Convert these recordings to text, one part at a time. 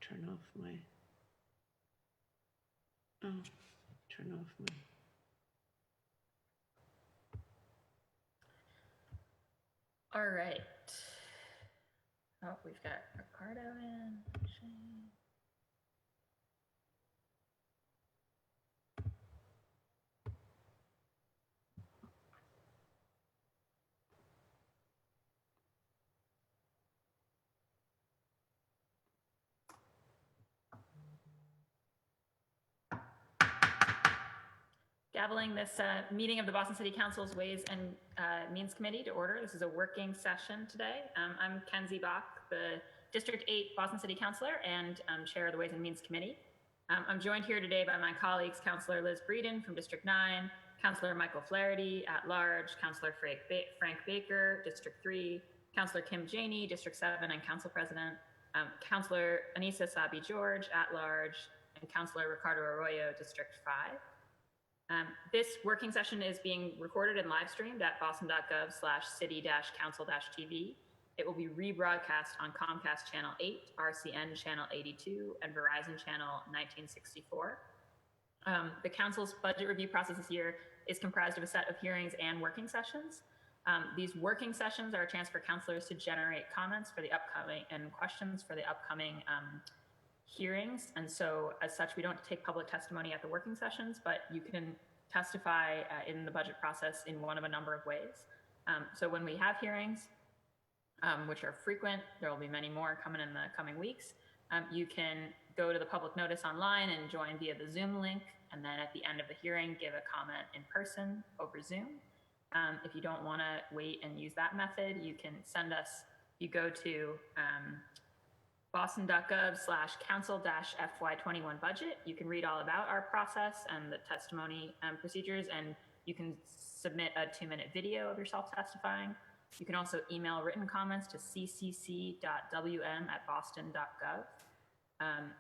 turn off my, turn off my. All right. Oh, we've got Ricardo in. Shane. Gaveling this meeting of the Boston City Council's Ways and Means Committee to order. This is a working session today. I'm Kenzie Bach, the District 8 Boston City Councilor and Chair of the Ways and Means Committee. I'm joined here today by my colleagues, Councilor Liz Breeden from District 9, Councilor Michael Flaherty at large, Councilor Frank Baker, District 3, Councilor Kim Janey, District 7 and Council President, Councilor Anissa Sabi George at large, and Councilor Ricardo Arroyo, District 5. This working session is being recorded and live streamed at boston.gov/city-council-tv. It will be rebroadcast on Comcast Channel 8, RCN Channel 82, and Verizon Channel 1964. The Council's budget review process this year is comprised of a set of hearings and working sessions. These working sessions are a chance for councilors to generate comments for the upcoming and questions for the upcoming hearings, and so as such we don't take public testimony at the working sessions, but you can testify in the budget process in one of a number of ways. So when we have hearings, which are frequent, there will be many more coming in the coming weeks, you can go to the public notice online and join via the Zoom link, and then at the end of the hearing give a comment in person over Zoom. If you don't want to wait and use that method, you can send us, you go to boston.gov/council-FY21Budget. You can read all about our process and the testimony procedures, and you can submit a 2-minute video of yourself testifying. You can also email written comments to ccc.wm@boston.gov.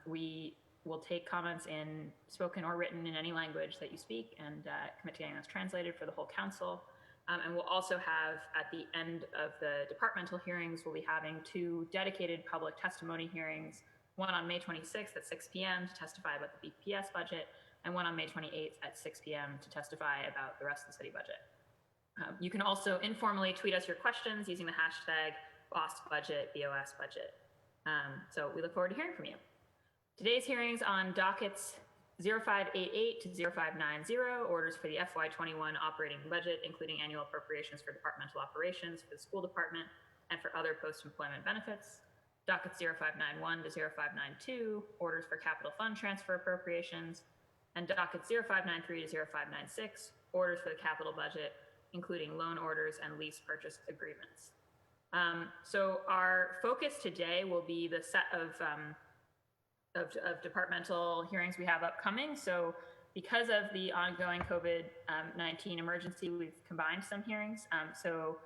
We will take comments in spoken or written in any language that you speak and commit to getting those translated for the whole council. And we'll also have, at the end of the departmental hearings, we'll be having 2 dedicated public testimony hearings, one on May 26th at 6 p.m. to testify about the BPS budget, and one on May 28th at 6 p.m. to testify about the rest of the city budget. You can also informally tweet us your questions using the hashtag BOSBudget, BOSBudget. So we look forward to hearing from you. Today's hearings on dockets 0588 to 0590, orders for the FY21 operating budget, including annual appropriations for departmental operations for the school department and for other post-employment benefits. Dockets 0591 to 0592, orders for capital fund transfer appropriations, and dockets 0593 to 0596, orders for the capital budget, including loan orders and lease purchase agreements. So our focus today will be the set of departmental hearings we have upcoming. So because of the ongoing COVID-19 emergency, we've combined some hearings. So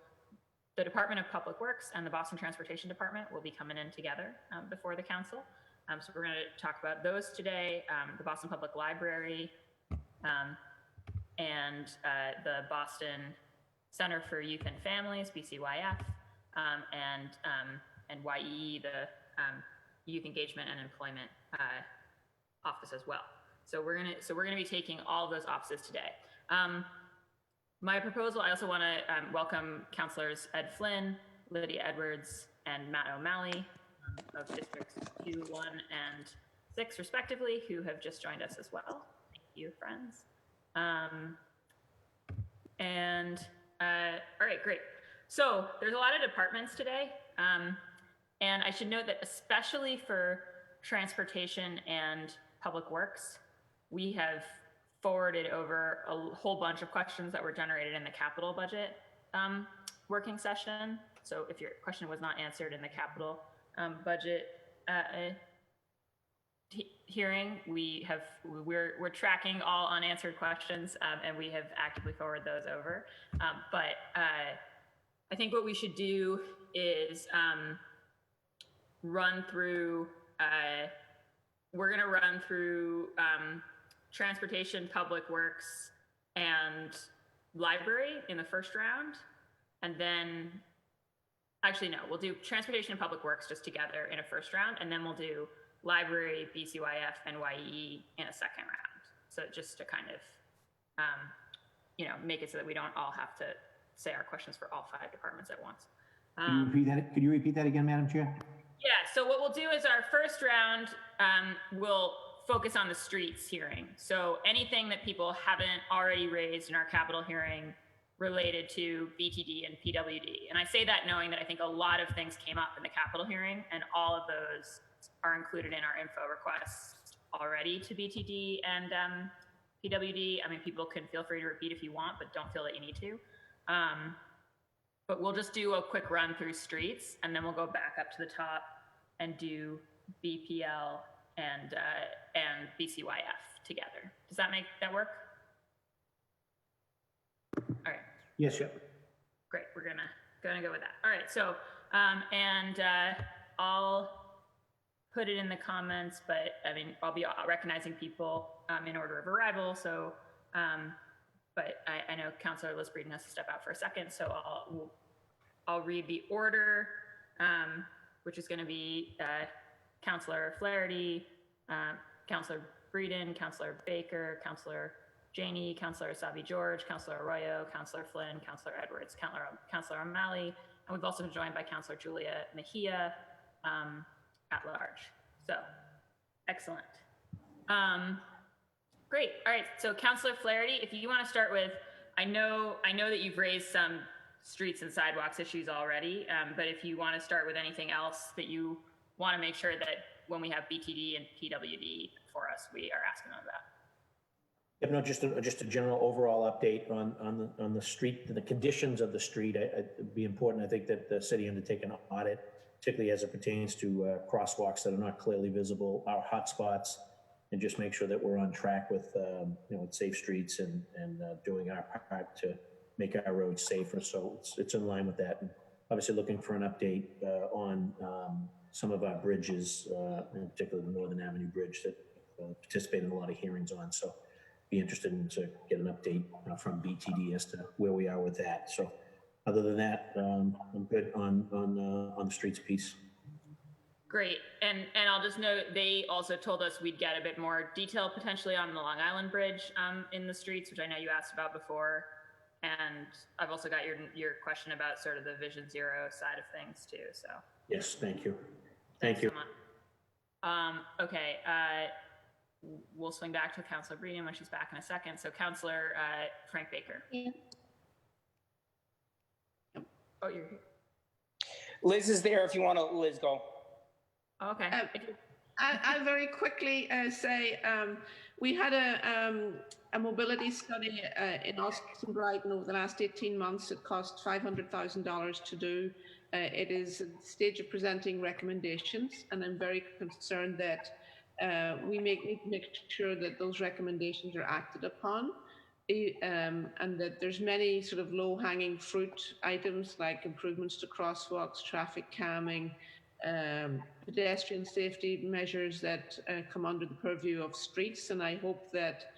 the Department of Public Works and the Boston Transportation Department will be coming in together before the council. So we're going to talk about those today, the Boston Public Library and the Boston Center for Youth and Families, BCYF, and YEE, the Youth Engagement and Employment office as well. So we're gonna be taking all of those offices today. My proposal, I also want to welcome councilors Ed Flynn, Lydia Edwards, and Matt O'Malley of Districts 2, 1, and 6 respectively, who have just joined us as well. Thank you, friends. All right, great. So there's a lot of departments today. And I should note that especially for transportation and public works, we have forwarded over a whole bunch of questions that were generated in the capital budget working session. So if your question was not answered in the capital budget hearing, we're tracking all unanswered questions, and we have actively forwarded those over. But I think what we should do is run through, we're going to run through transportation, public works, and library in the first round. And then, actually no, we'll do transportation and public works just together in a first round, and then we'll do library, BCYF, and YE in a second round. So just to kind of, make it so that we don't all have to say our questions for all 5 departments at once. Could you repeat that again, Madam Chair? Yeah, so what we'll do is our first round will focus on the streets hearing. So anything that people haven't already raised in our capital hearing related to BTD and PWD. And I say that knowing that I think a lot of things came up in the capital hearing, and all of those are included in our info requests already to BTD and PWD. I mean, people can feel free to repeat if you want, but don't feel that you need to. But we'll just do a quick run through streets, and then we'll go back up to the top and do BPL and BCYF together. Does that work? All right. Yes, sir. Great. We're gonna go with that. All right. So I'll put it in the comments, but I mean, I'll be recognizing people in order of arrival. So, but I know Councilor Liz Breeden has to step out for a second, so I'll read the order, which is going to be Councilor Flaherty, Councilor Breeden, Councilor Baker, Councilor Janey, Councilor Asabi George, Councilor Arroyo, Councilor Flynn, Councilor Edwards, Councilor O'Malley, and we've also been joined by Councilor Julia Mejia at large. So, excellent. Great. All right. So, Councilor Flaherty, if you want to start with, I know that you've raised some streets and sidewalks issues already, but if you want to start with anything else that you want to make sure that when we have BTD and PWD for us, we are asking them about. Yep, no, just a general overall update on the street, the conditions of the street. It'd be important, I think, that the city undertake an audit, particularly as it pertains to crosswalks that are not clearly visible, our hotspots, and just make sure that we're on track with with safe streets and doing our part to make our roads safer. So it's in line with that. And obviously looking for an update on some of our bridges, in particular the Northern Avenue Bridge that participate in a lot of hearings on. So be interested in to get an update from BTD as to where we are with that. So other than that, I'm good on the streets piece. Great. And I'll just note, they also told us we'd get a bit more detail potentially on the Long Island Bridge in the streets, which I know you asked about before. And I've also got your question about sort of the Vision Zero side of things too. So yes, thank you. Thank you. So much. Okay. We'll swing back to Councilor Breeden when she's back in a second. So Councilor Frank Baker. Yeah. Oh, you're here. Liz is there if you want to, Liz, go. Okay. I'll very quickly say we had a mobility study in Oscars and Brighton over the last 18 months. It cost $500,000 to do. It is at the stage of presenting recommendations, and I'm very concerned that we need to make sure that those recommendations are acted upon, and that there's many sort of low-hanging fruit items like improvements to crosswalks, traffic calming, pedestrian safety measures that come under the purview of streets. And I hope that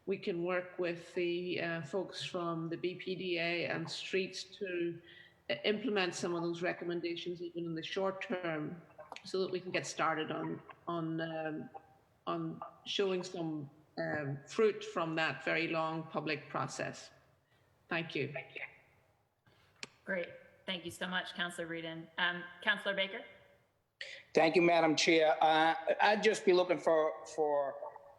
we can work with the folks from the BPDA and streets to implement some of those recommendations even in the short term, so that we can get started on showing some fruit from that very long public process. Thank you. Great. Thank you so much, Councilor Breeden. Councilor Baker? Thank you, Madam Chair. I'd just be looking for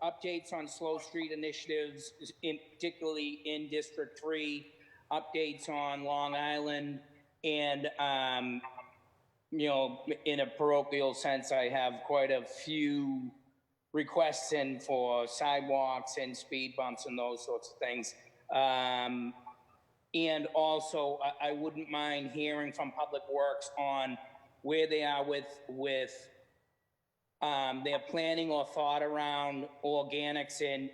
updates on slow street initiatives, particularly in District 3, updates on Long Island, and in a parochial sense, I have quite a few requests in for sidewalks and speed bumps and those sorts of things. And also, I wouldn't mind hearing from Public Works on where they are with their planning or thought around organics and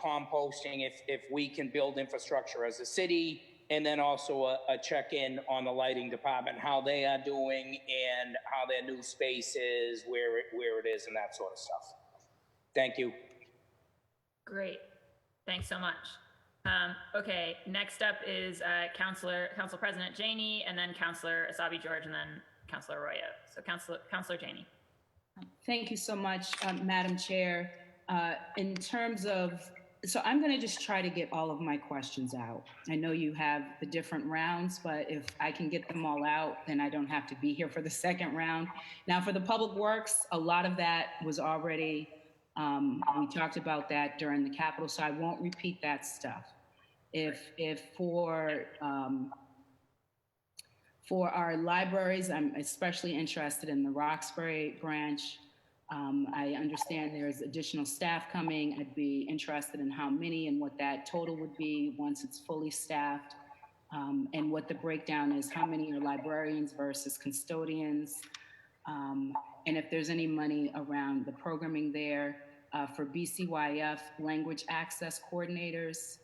composting, if we can build infrastructure as a city, and then also a check-in on the lighting department, how they are doing and how their new space is, where it is, and that sort of stuff. Thank you. Great. Thanks so much. Okay, next up is Council President Janey, and then Councilor Asabi George, and then Councilor Arroyo. So Councilor Janey. Thank you so much, Madam Chair. In terms of, so I'm going to just try to get all of my questions out. I know you have the different rounds, but if I can get them all out, then I don't have to be here for the second round. Now, for the Public Works, a lot of that was already, we talked about that during the Capitol, so I won't repeat that stuff. If for our libraries, I'm especially interested in the Roxbury branch. I understand there's additional staff coming. I'd be interested in how many and what that total would be once it's fully staffed, and what the breakdown is, how many are librarians versus custodians, and if there's any money around the programming there. For BCYF, language access coordinators,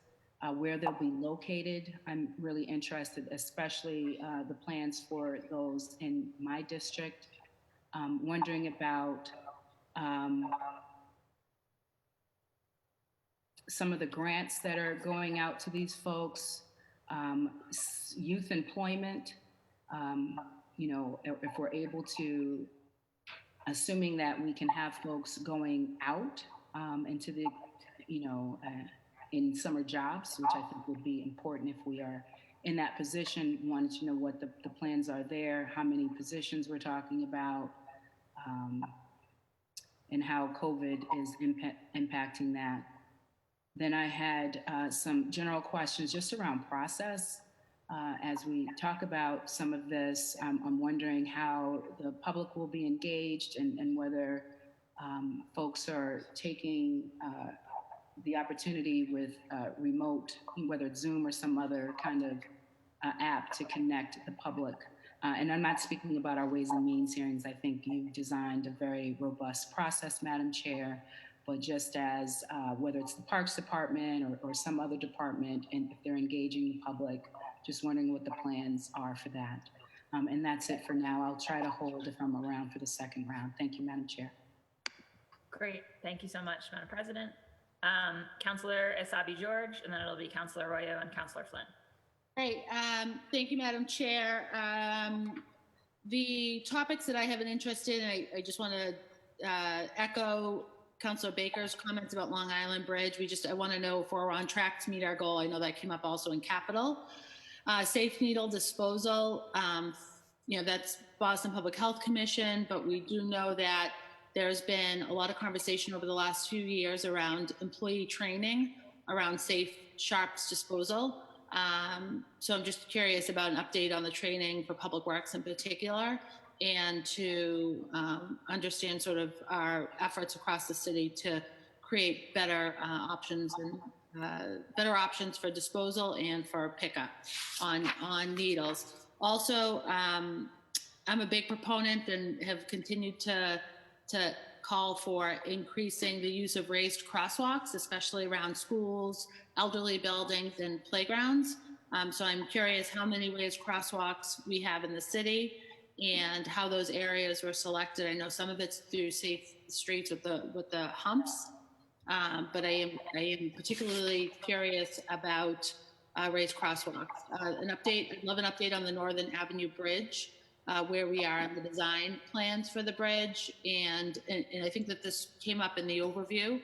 where they'll be located. I'm really interested, especially the plans for those in my district. Wondering about some of the grants that are going out to these folks, youth employment, you know, if we're able to, assuming that we can have folks going out into the, you know, in summer jobs, which I think would be important if we are in that position. Wanted to know what the plans are there, how many positions we're talking about, and how COVID is impacting that. Then I had some general questions just around process. As we talk about some of this, I'm wondering how the public will be engaged and whether folks are taking the opportunity with remote, whether it's Zoom or some other kind of app to connect the public. And I'm not speaking about our Ways and Means hearings. I think you've designed a very robust process, Madam Chair, but just as whether it's the Parks Department or some other department, and if they're engaging the public, just wondering what the plans are for that. And that's it for now. I'll try to hold if I'm around for the second round. Thank you, Madam Chair. Great. Thank you so much, Madam President. Councillor Asabi George, and then it'll be Councillor Arroyo and Councillor Flynn. Great. Thank you, Madam Chair. The topics that I have an interest in, I just want to echo Councillor Baker's comments about Long Island Bridge. I want to know if we're on track to meet our goal. I know that came up also in Capitol. Safe needle disposal, you know, that's Boston Public Health Commission, but we do know that there's been a lot of conversation over the last few years around employee training around safe sharps disposal. So I'm just curious about an update on the training for Public Works in particular, and to understand sort of our efforts across the city to create better options and better options for disposal and for pickup on needles. Also, I'm a big proponent and have continued to call for increasing the use of raised crosswalks, especially around schools, elderly buildings, and playgrounds. So I'm curious how many raised crosswalks we have in the city and how those areas were selected. I know some of it's through Safe Streets with the humps, but I am particularly curious about raised crosswalks. I'd love an update on the Northern Avenue Bridge, where we are in the design plans for the bridge. And I think that this came up in the overview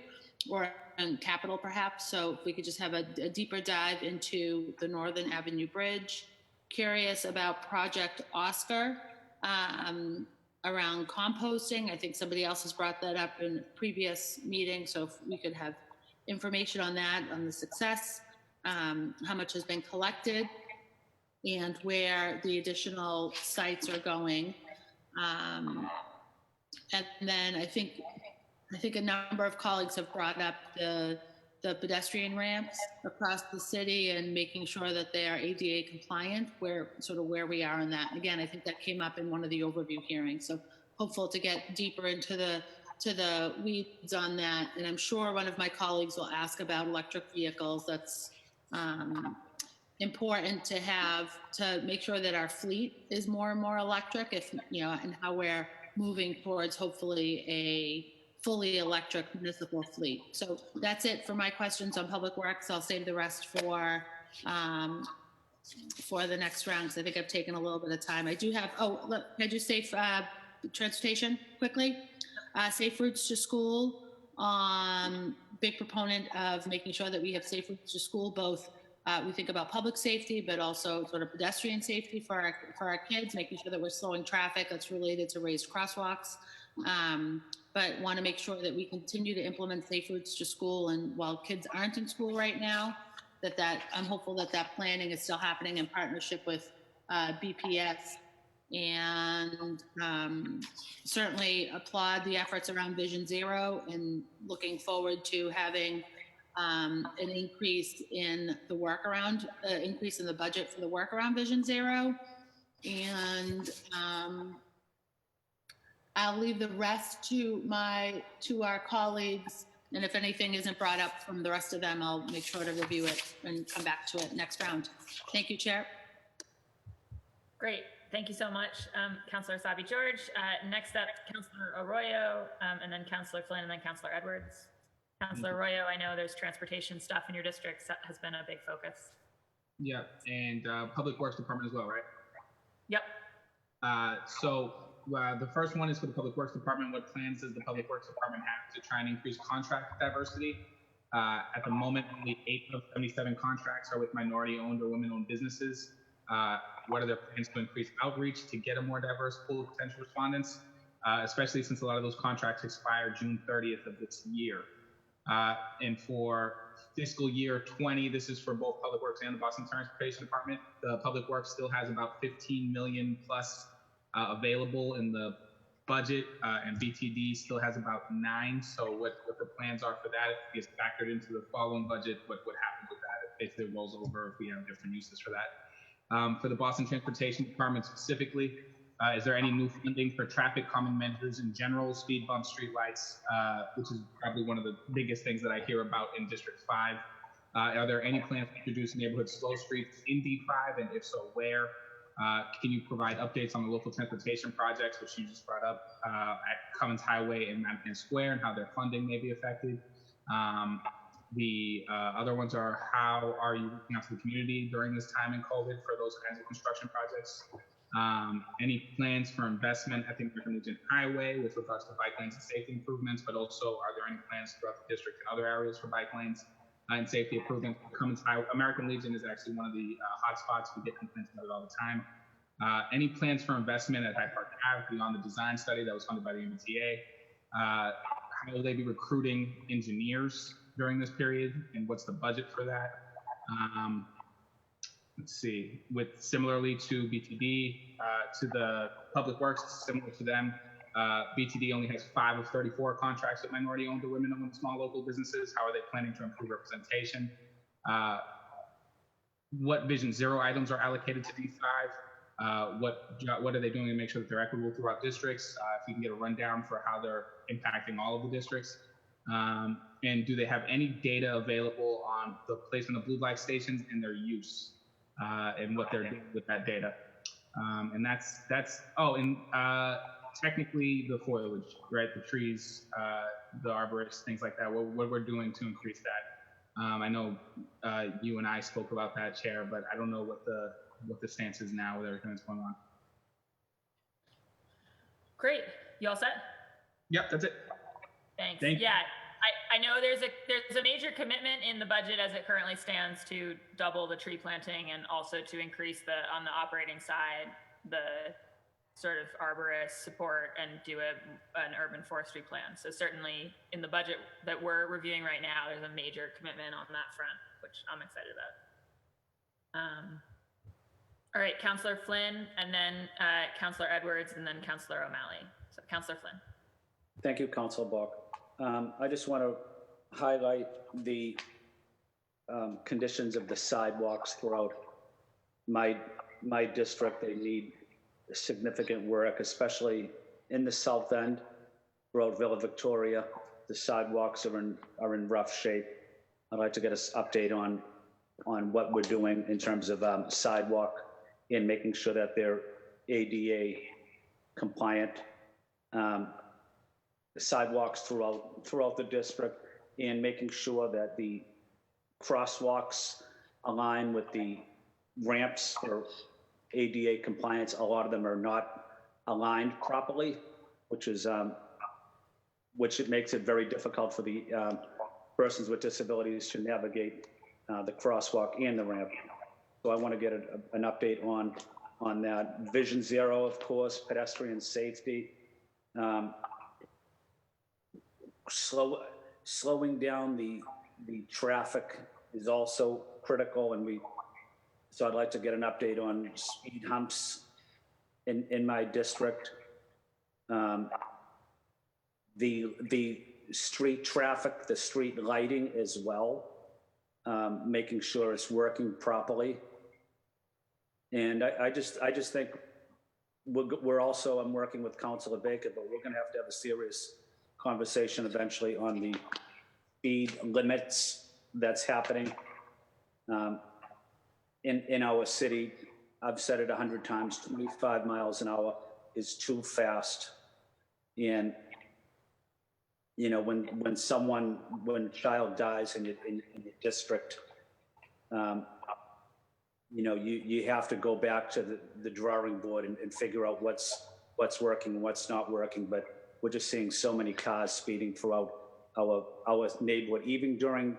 or in Capitol perhaps. So if we could just have a deeper dive into the Northern Avenue Bridge. Curious about Project Oscar around composting. I think somebody else has brought that up in a previous meeting. So if we could have information on that, on the success, how much has been collected, and where the additional sites are going. And then I think a number of colleagues have brought up the pedestrian ramps across the city and making sure that they are ADA compliant, where we are in that. Again, I think that came up in one of the overview hearings. So hopeful to get deeper into the weeds on that. And I'm sure one of my colleagues will ask about electric vehicles. That's important to have, to make sure that our fleet is more and more electric, and how we're moving towards hopefully a fully electric municipal fleet. So that's it for my questions on Public Works. I'll save the rest for the next round, because I think I've taken a little bit of time. I do have, can I just say transportation quickly? Safe routes to school. Big proponent of making sure that we have safe routes to school, both we think about public safety, but also sort of pedestrian safety for our kids, making sure that we're slowing traffic that's related to raised crosswalks. But want to make sure that we continue to implement safe routes to school. And while kids aren't in school right now, I'm hopeful that planning is still happening in partnership with BPS. And certainly applaud the efforts around Vision Zero, and looking forward to having an increase in the workaround, increase in the budget for the work around Vision Zero. And I'll leave the rest to our colleagues. And if anything isn't brought up from the rest of them, I'll make sure to review it and come back to it next round. Thank you, Chair. Great. Thank you so much, Councillor Sabi George. Next up, Councillor Arroyo, and then Councillor Flynn, and then Councillor Edwards. Councillor Arroyo, I know there's transportation stuff in your district that has been a big focus. Yeah, and Public Works Department as well, right? Yep. So the first one is for the Public Works Department. What plans does the Public Works Department have to try and increase contract diversity? At the moment, only 8 of 77 contracts are with minority-owned or women-owned businesses. What are their plans to increase outreach to get a more diverse pool of potential respondents, especially since a lot of those contracts expire June 30th of this year? And for fiscal year 20, this is for both Public Works and the Boston Transportation Department. The Public Works still has about 15 million plus available in the budget, and BTD still has about 9. So what the plans are for that, if it gets factored into the following budget, what happens with that? It basically rolls over if we have different uses for that. For the Boston Transportation Department specifically, is there any new funding for traffic calming measures in general, speed bumps, street lights, which is probably one of the biggest things that I hear about in District 5? Are there any plans to introduce neighborhood slow streets in D5, and if so, where? Can you provide updates on the local transportation projects, which you just brought up, at Cummins Highway and Mountain Square, and how their funding may be affected? The other ones are, how are you reaching out to the community during this time in COVID for those kinds of construction projects? Any plans for investment at the American Legion Highway with regards to bike lanes and safety improvements, but also are there any plans throughout the district and other areas for bike lanes and safety improvements? Cummins Highway, American Legion is actually one of the hot spots. We get complaints about it all the time. Any plans for investment at Hyde Park Ave beyond the design study that was funded by the MBTA? How will they be recruiting engineers during this period, and what's the budget for that? Let's see, similarly to BTD, to the Public Works, similar to them, BTD only has 5 of 34 contracts with minority-owned or women-owned small local businesses. How are they planning to improve representation? What Vision Zero items are allocated to D5? What are they doing to make sure that they're equitable throughout districts? If you can get a rundown for how they're impacting all of the districts. And do they have any data available on the placement of blue light stations and their use, and what they're doing with that data? And that's technically the foliage, right? The trees, the arborists, things like that. What we're doing to increase that. I know you and I spoke about that, Chair, but I don't know what the stance is now with everything that's going on. Great. You all set? Yep, that's it. Thanks. Thank you. Yeah, I know there's a major commitment in the budget as it currently stands to double the tree planting, and also to increase on the operating side, the sort of arborist support, and do an urban forestry plan. So certainly in the budget that we're reviewing right now, there's a major commitment on that front, which I'm excited about. All right, Councillor Flynn, and then Councillor Edwards, and then Councillor O'Malley. So Councillor Flynn. Thank you, Council Buck. I just want to highlight the conditions of the sidewalks throughout my district. They need significant work, especially in the south end, throughout Villa Victoria. The sidewalks are in rough shape. I'd like to get an update on what we're doing in terms of sidewalk and making sure that they're ADA compliant. The sidewalks throughout the district, and making sure that the crosswalks align with the ramps for ADA compliance. A lot of them are not aligned properly, which is which it makes it very difficult for the persons with disabilities to navigate the crosswalk and the ramp. So I want to get an update on that. Vision Zero, of course, pedestrian safety. Slowing down the traffic is also critical, and so I'd like to get an update on speed humps in my district. The street traffic, the street lighting as well, making sure it's working properly. And I just think I'm working with Councilor Baker, but we're gonna have to have a serious conversation eventually on the speed limits that's happening in our city. I've said it 100 times, 25 miles an hour is too fast. And, you know, when a child dies in your district, you know, you have to go back to the drawing board and figure out what's working and what's not working. But we're just seeing so many cars speeding throughout our neighborhood, even during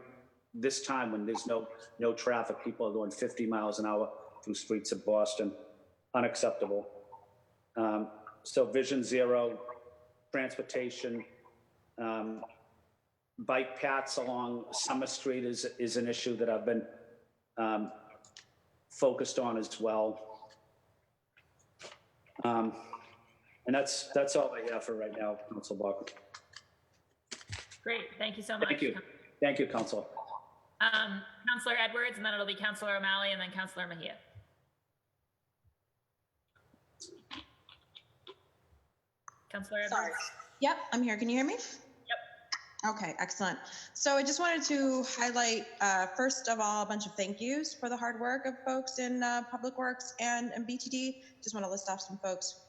this time when there's no traffic. People are going 50 miles an hour through streets of Boston. Unacceptable. So Vision Zero, transportation, bike paths along Summer Street is an issue that I've been focused on as well. And that's all I have for right now, Council Buck. Great, thank you so much. Thank you. Thank you, Council. Councillor Edwards, and then it'll be Councillor O'Malley, and then Councillor Mejia. Councillor Edwards. Sorry. Yep, I'm here. Can you hear me? Yep. Okay, excellent. So I just wanted to highlight, first of all, a bunch of thank yous for the hard work of folks in Public Works and BTD. Just want to list off some folks.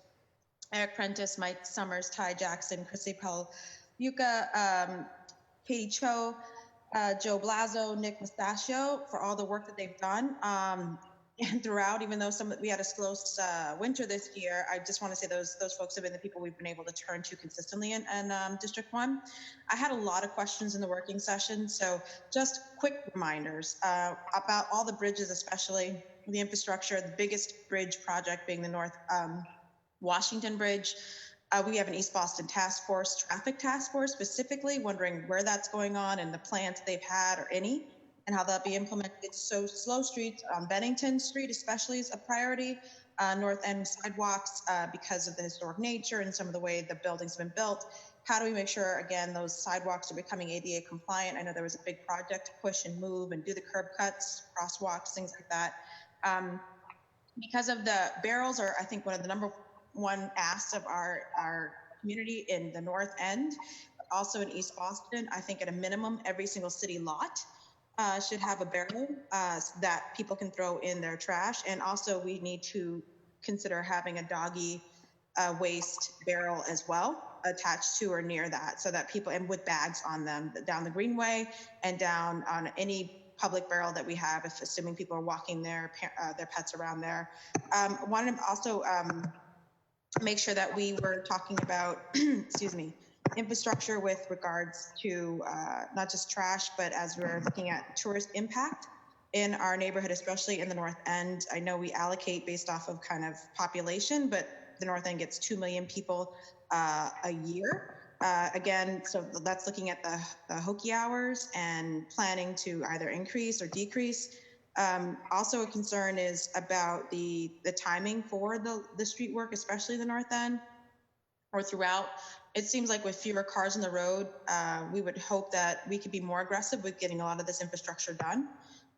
Eric Prentice, Mike Summers, Ty Jackson, Chrissy Pell, Yuka, Katie Cho, Joe Blazo, Nick Mustachio, for all the work that they've done. And throughout, even though we had a slow winter this year, I just want to say those folks have been the people we've been able to turn to consistently in District 1. I had a lot of questions in the working session, so just quick reminders about all the bridges, especially the infrastructure, the biggest bridge project being the North Washington Bridge. We have an East Boston traffic task force specifically, wondering where that's going on and the plans they've had or any, and how that'll be implemented. So slow streets on Bennington Street especially is a priority. North End sidewalks because of the historic nature and some of the way the buildings have been built. How do we make sure, again, those sidewalks are becoming ADA compliant? I know there was a big project to push and move and do the curb cuts, crosswalks, things like that. Because of the barrels are, I think, one of the number one asks of our community in the North End, but also in East Boston. I think at a minimum, every single city lot should have a barrel that people can throw in their trash. And also we need to consider having a doggy waste barrel as well attached to or near that, so that people, and with bags on them, down the Greenway and down on any public barrel that we have, if assuming people are walking their pets around there. Wanted to also make sure that we were talking about, excuse me, infrastructure with regards to not just trash, but as we're looking at tourist impact in our neighborhood, especially in the North End. I know we allocate based off of kind of population, but the North End gets 2 million people a year. Again, so that's looking at the hokey hours and planning to either increase or decrease. Also a concern is about the timing for the street work, especially the North End or throughout. It seems like with fewer cars on the road, we would hope that we could be more aggressive with getting a lot of this infrastructure done.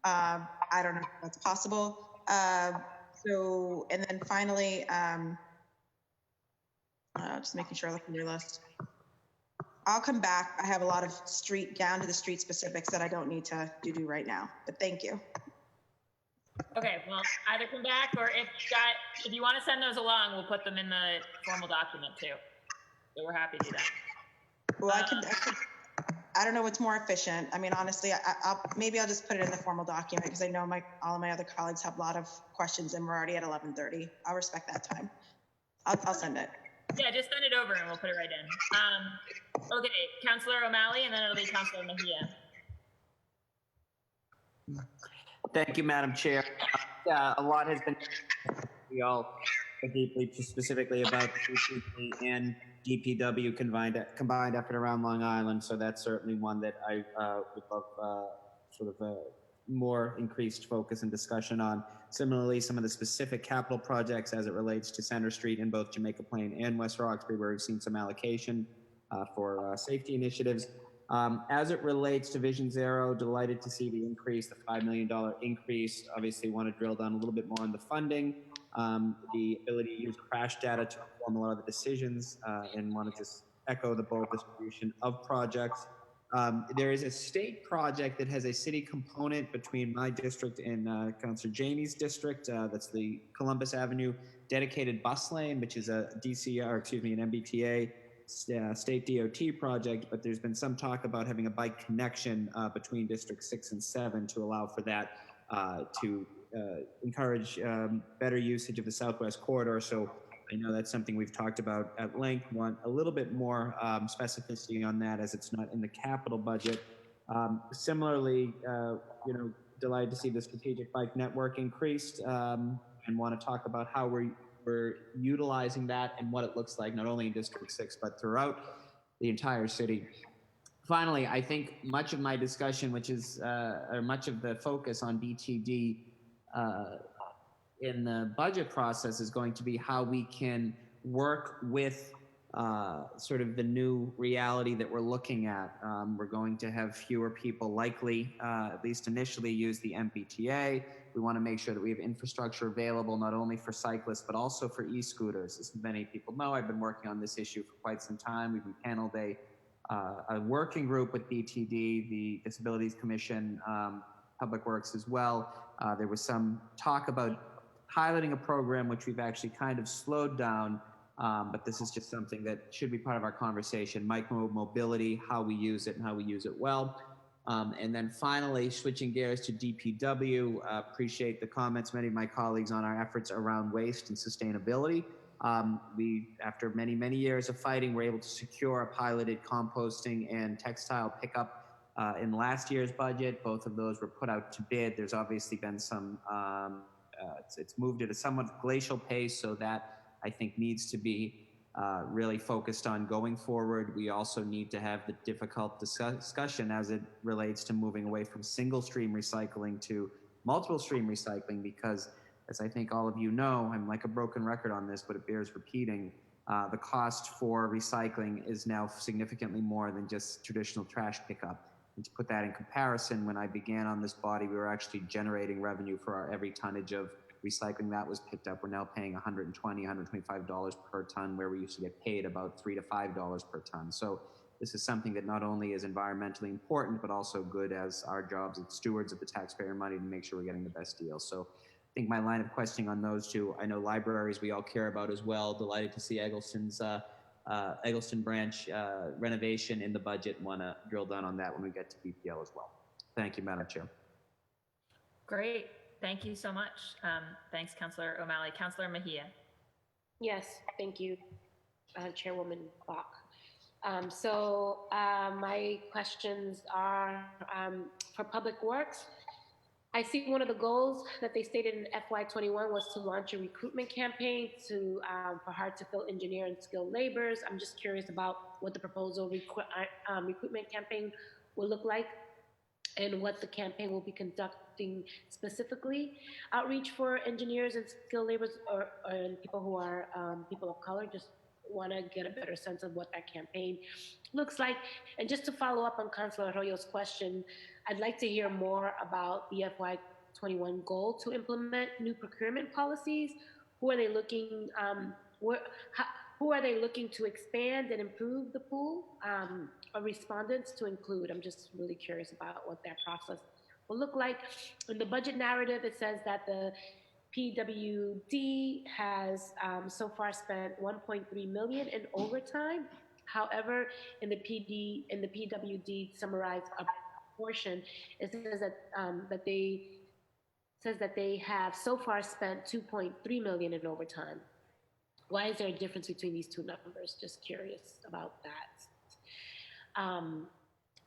I don't know if that's possible. So, and then finally, just making sure I look at your list. I'll come back. I have a lot of down to the street specifics that I don't need to do right now, but thank you. Okay, well, either come back, or if you want to send those along, we'll put them in the formal document too. So we're happy to do that. Well, I don't know what's more efficient. I mean, honestly, maybe I'll just put it in the formal document because I know all of my other colleagues have a lot of questions and we're already at 11:30. I'll respect that time. I'll send it. Yeah, just send it over and we'll put it right in. Okay, Councillor O'Malley, and then it'll be Councillor Mejia. Thank you, Madam Chair. Yeah, a lot has been, we all deeply specifically about BCD and DPW combined effort around Long Island. So that's certainly one that I would love sort of a more increased focus and discussion on. Similarly, some of the specific capital projects as it relates to Center Street in both Jamaica Plain and West Roxbury, where we've seen some allocation for safety initiatives. As it relates to Vision Zero, delighted to see the increase, the $5 million increase. Obviously want to drill down a little bit more on the funding, the ability to use crash data to inform a lot of the decisions, and want to just echo the bold distribution of projects. There is a state project that has a city component between my district and Councillor Janey's district. That's the Columbus Avenue dedicated bus lane, which is a an MBTA state DOT project, but there's been some talk about having a bike connection between District 6 and 7 to allow for that to encourage better usage of the Southwest Corridor. So I know that's something we've talked about at length. Want a little bit more specificity on that, as it's not in the capital budget. Similarly, delighted to see the strategic bike network increased, and want to talk about how we're utilizing that and what it looks like, not only in District 6, but throughout the entire city. Finally, I think much of my discussion, which is, or much of the focus on BTD in the budget process, is going to be how we can work with sort of the new reality that we're looking at. We're going to have fewer people likely, at least initially, use the MBTA. We want to make sure that we have infrastructure available not only for cyclists, but also for e-scooters. As many people know, I've been working on this issue for quite some time. We've paneled a working group with BTD, the Disabilities Commission, Public Works as well. There was some talk about piloting a program, which we've actually kind of slowed down, but this is just something that should be part of our conversation. Micro-mobility, how we use it and how we use it well. And then finally, switching gears to DPW, appreciate the comments, many of my colleagues, on our efforts around waste and sustainability. We, after many, many years of fighting, were able to secure a piloted composting and textile pickup in last year's budget. Both of those were put out to bid. There's obviously been some, it's moved at a somewhat glacial pace, so that I think needs to be really focused on going forward. We also need to have the difficult discussion as it relates to moving away from single stream recycling to multiple stream recycling, because as I think all of you know, I'm like a broken record on this, but it bears repeating, the cost for recycling is now significantly more than just traditional trash pickup. And to put that in comparison, when I began on this body, we were actually generating revenue for our every tonnage of recycling that was picked up. We're now paying $120, $125 per ton, where we used to get paid about $3 to $5 per ton. So this is something that not only is environmentally important, but also good as our jobs as stewards of the taxpayer money to make sure we're getting the best deal. So I think my line of questioning on those two, I know libraries we all care about as well. Delighted to see Eggleston branch renovation in the budget. Want to drill down on that when we get to BPL as well. Thank you, Madam Chair. Great. Thank you so much. Thanks, Councillor O'Malley. Councillor Mejia. Yes, thank you, Chairwoman Bach. My questions are for Public Works. I see one of the goals that they stated in FY21 was to launch a recruitment campaign for hard-to-fill engineer and skilled laborers. I'm just curious about what the proposal recruitment campaign will look like, and what the campaign will be conducting specifically. Outreach for engineers and skilled laborers and people who are people of color. Just want to get a better sense of what that campaign looks like. And just to follow up on Councilor Arroyo's question, I'd like to hear more about the FY21 goal to implement new procurement policies. Who are they looking? Who are they looking to expand and improve the pool of respondents to include? I'm just really curious about what that process will look like. In the budget narrative, it says that the PWD has so far spent $1.3 million in overtime. However, in the PWD summarized portion, it says that they have so far spent $2.3 million in overtime. Why is there a difference between these two numbers? Just curious about that.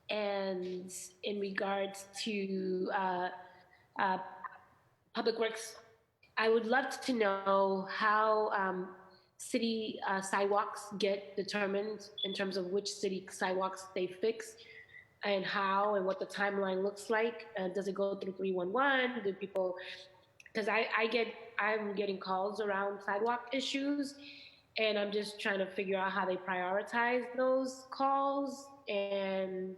And in regards to Public Works, I would love to know how city sidewalks get determined in terms of which city sidewalks they fix, and how and what the timeline looks like. Does it go through 311? Do people, because I'm getting calls around sidewalk issues, and I'm just trying to figure out how they prioritize those calls. And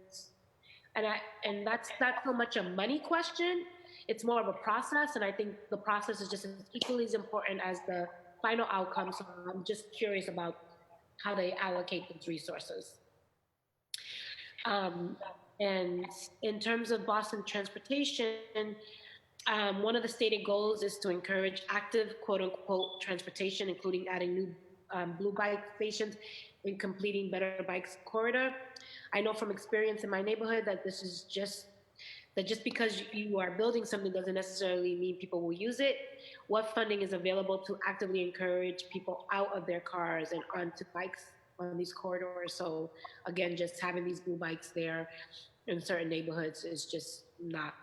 that's not so much a money question. It's more of a process, and I think the process is just as equally as important as the final outcome. So I'm just curious about how they allocate those resources. And in terms of Boston transportation, one of the stated goals is to encourage active, quote unquote, transportation, including adding new blue bike stations and completing Better Bikes corridor. I know from experience in my neighborhood that this is just because you are building something doesn't necessarily mean people will use it. What funding is available to actively encourage people out of their cars and onto bikes on these corridors? So again, just having these blue bikes there in certain neighborhoods is just not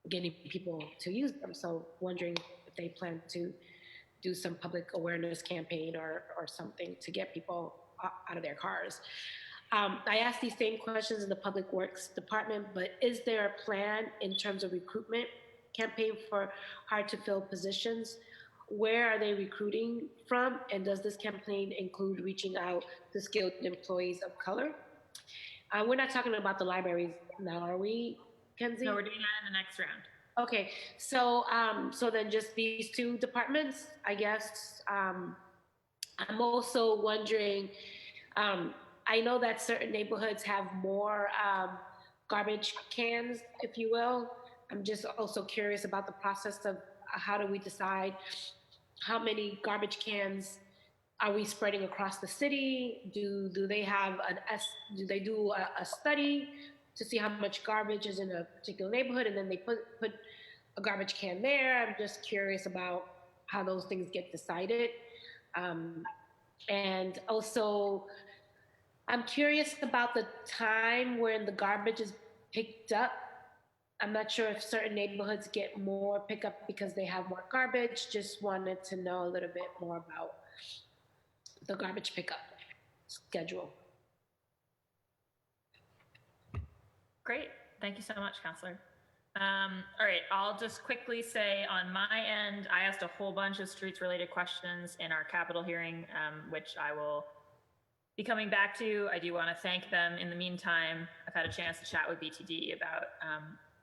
getting people to use them. So wondering if they plan to do some public awareness campaign or something to get people out of their cars. I asked these same questions in the Public Works Department, but is there a plan in terms of recruitment campaign for hard to fill positions? Where are they recruiting from? And does this campaign include reaching out to skilled employees of color? We're not talking about the libraries now, are we, Kenzie? No, we're doing that in the next round. Okay, so so then just these two departments, I guess. I'm also wondering, I know that certain neighborhoods have more garbage cans, if you will. I'm just also curious about the process of how do we decide how many garbage cans are we spreading across the city? Do they have do they do a study to see how much garbage is in a particular neighborhood, and then they put a garbage can there? I'm just curious about how those things get decided. And also, I'm curious about the time when the garbage is picked up. I'm not sure if certain neighborhoods get more pickup because they have more garbage. Just wanted to know a little bit more about the garbage pickup schedule. Great. Thank you so much, Counselor. All right, I'll just quickly say on my end, I asked a whole bunch of streets-related questions in our capital hearing, which I will be coming back to. I do want to thank them. In the meantime, I've had a chance to chat with BTD about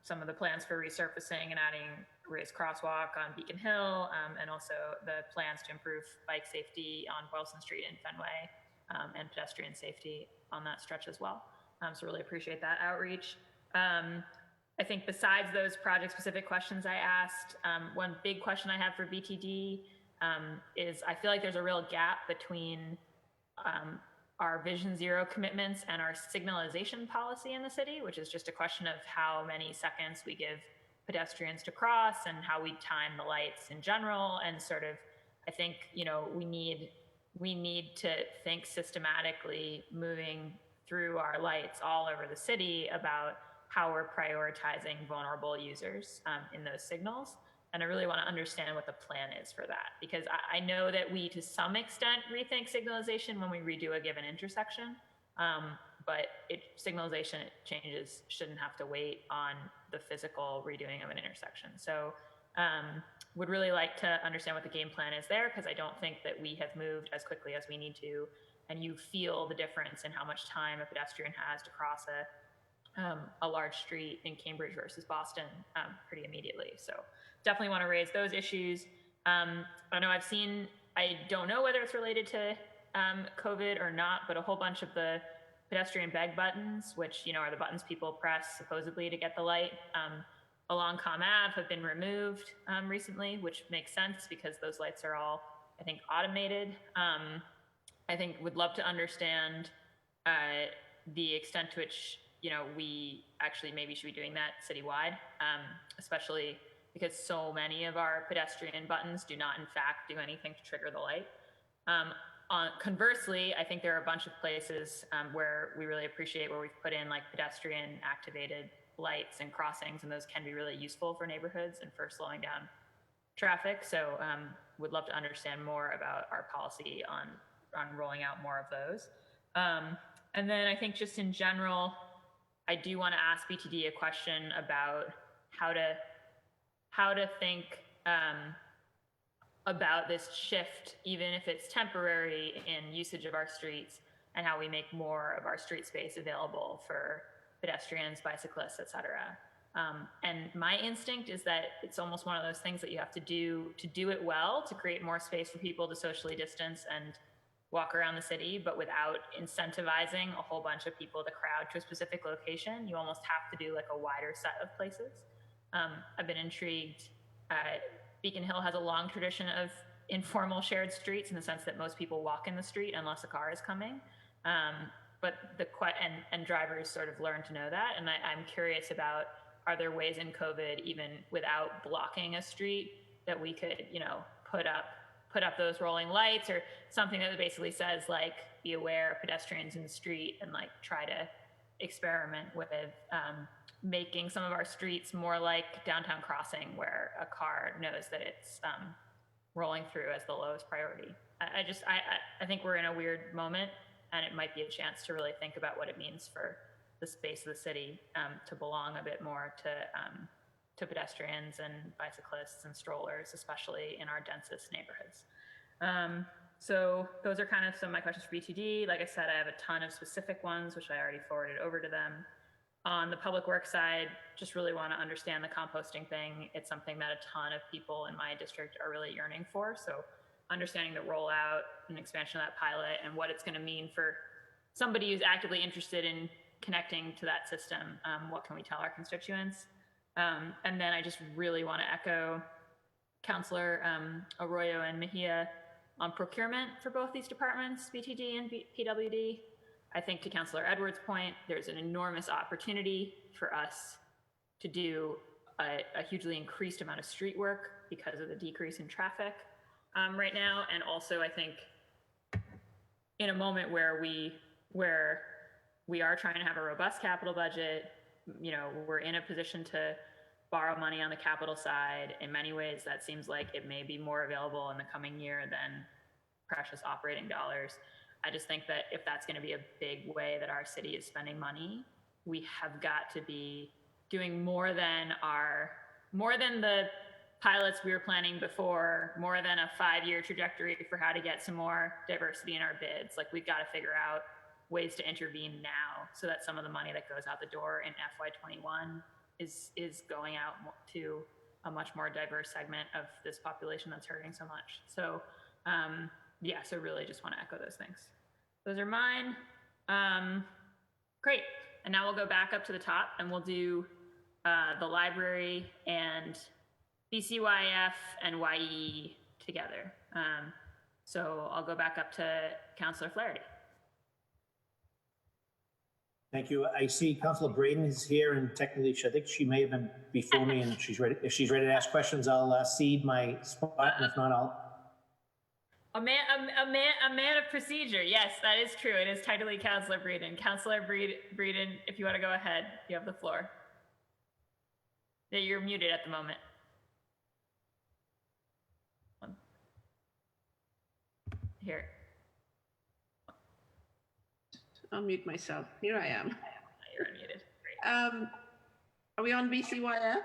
some of the plans for resurfacing and adding raised crosswalk on Beacon Hill, and also the plans to improve bike safety on Boylston Street in Fenway, and pedestrian safety on that stretch as well. So really appreciate that outreach. I think besides those project-specific questions I asked, one big question I have for BTD is I feel like there's a real gap between our Vision Zero commitments and our signalization policy in the city, which is just a question of how many seconds we give pedestrians to cross and how we time the lights in general. And sort of, I think, you know, we need to think systematically moving through our lights all over the city about how we're prioritizing vulnerable users in those signals. And I really want to understand what the plan is for that, because I know that we, to some extent, rethink signalization when we redo a given intersection, but signalization changes shouldn't have to wait on the physical redoing of an intersection. So would really like to understand what the game plan is there, because I don't think that we have moved as quickly as we need to, and you feel the difference in how much time a pedestrian has to cross a large street in Cambridge versus Boston pretty immediately. So definitely want to raise those issues. I know I don't know whether it's related to COVID or not, but a whole bunch of the pedestrian beg buttons, which, you know, are the buttons people press supposedly to get the light along Com Ave, have been removed recently, which makes sense because those lights are all, I think, automated. I think would love to understand the extent to which, you know, we actually maybe should be doing that citywide, especially because so many of our pedestrian buttons do not, in fact, do anything to trigger the light. Conversely, I think there are a bunch of places where we really appreciate where we've put in like pedestrian activated lights and crossings, and those can be really useful for neighborhoods and for slowing down traffic. So would love to understand more about our policy on rolling out more of those. And then I think just in general, I do want to ask BTD a question about how to think about this shift, even if it's temporary, in usage of our streets, and how we make more of our street space available for pedestrians, bicyclists, et cetera. And my instinct is that it's almost one of those things that you have to do it well, to create more space for people to socially distance and walk around the city, but without incentivizing a whole bunch of people to crowd to a specific location. You almost have to do like a wider set of places. I've been intrigued. Beacon Hill has a long tradition of informal shared streets, in the sense that most people walk in the street unless a car is coming. But and drivers sort of learn to know that. And I'm curious about, are there ways in COVID, even without blocking a street, that we could, put up those rolling lights, or something that basically says like, be aware of pedestrians in the street, and like try to experiment with making some of our streets more like Downtown Crossing, where a car knows that it's rolling through as the lowest priority. I think we're in a weird moment, and it might be a chance to really think about what it means for the space of the city to belong a bit more to pedestrians and bicyclists and strollers, especially in our densest neighborhoods. So those are kind of some of my questions for BTD. Like I said, I have a ton of specific ones, which I already forwarded over to them. On the public works side, just really want to understand the composting thing. It's something that a ton of people in my district are really yearning for. So understanding the rollout and expansion of that pilot, and what it's going to mean for somebody who's actively interested in connecting to that system. What can we tell our constituents? And then I just really want to echo Councillor Arroyo and Mejia on procurement for both these departments, BTD and PWD. I think, to Councillor Edwards' point, there's an enormous opportunity for us to do a hugely increased amount of street work because of the decrease in traffic right now. And also, I think in a moment where we are trying to have a robust capital budget, we're in a position to borrow money on the capital side. In many ways, that seems like it may be more available in the coming year than precious operating dollars. I just think that if that's going to be a big way that our city is spending money, we have got to be doing more than the pilots we were planning before, more than a 5-year trajectory for how to get some more diversity in our bids. Like, we've got to figure out ways to intervene now, so that some of the money that goes out the door in FY21 is going out to a much more diverse segment of this population that's hurting so much. So so really just want to echo those things. Those are mine. Great. And now we'll go back up to the top, and we'll do the library and BCYF and YE together. So I'll go back up to Councillor Flaherty. Thank you. I see Councilor Braden is here, and technically, I think she may have been before me, and if she's ready to ask questions, I'll cede my spot, and if not, I'll. A man of procedure. Yes, that is true. It is titly Councilor Braden. Councilor Braden, if you want to go ahead, you have the floor. Yeah, you're muted at the moment. Here. I'll mute myself. Here I am. You're unmuted. Great. Are we on BCYF?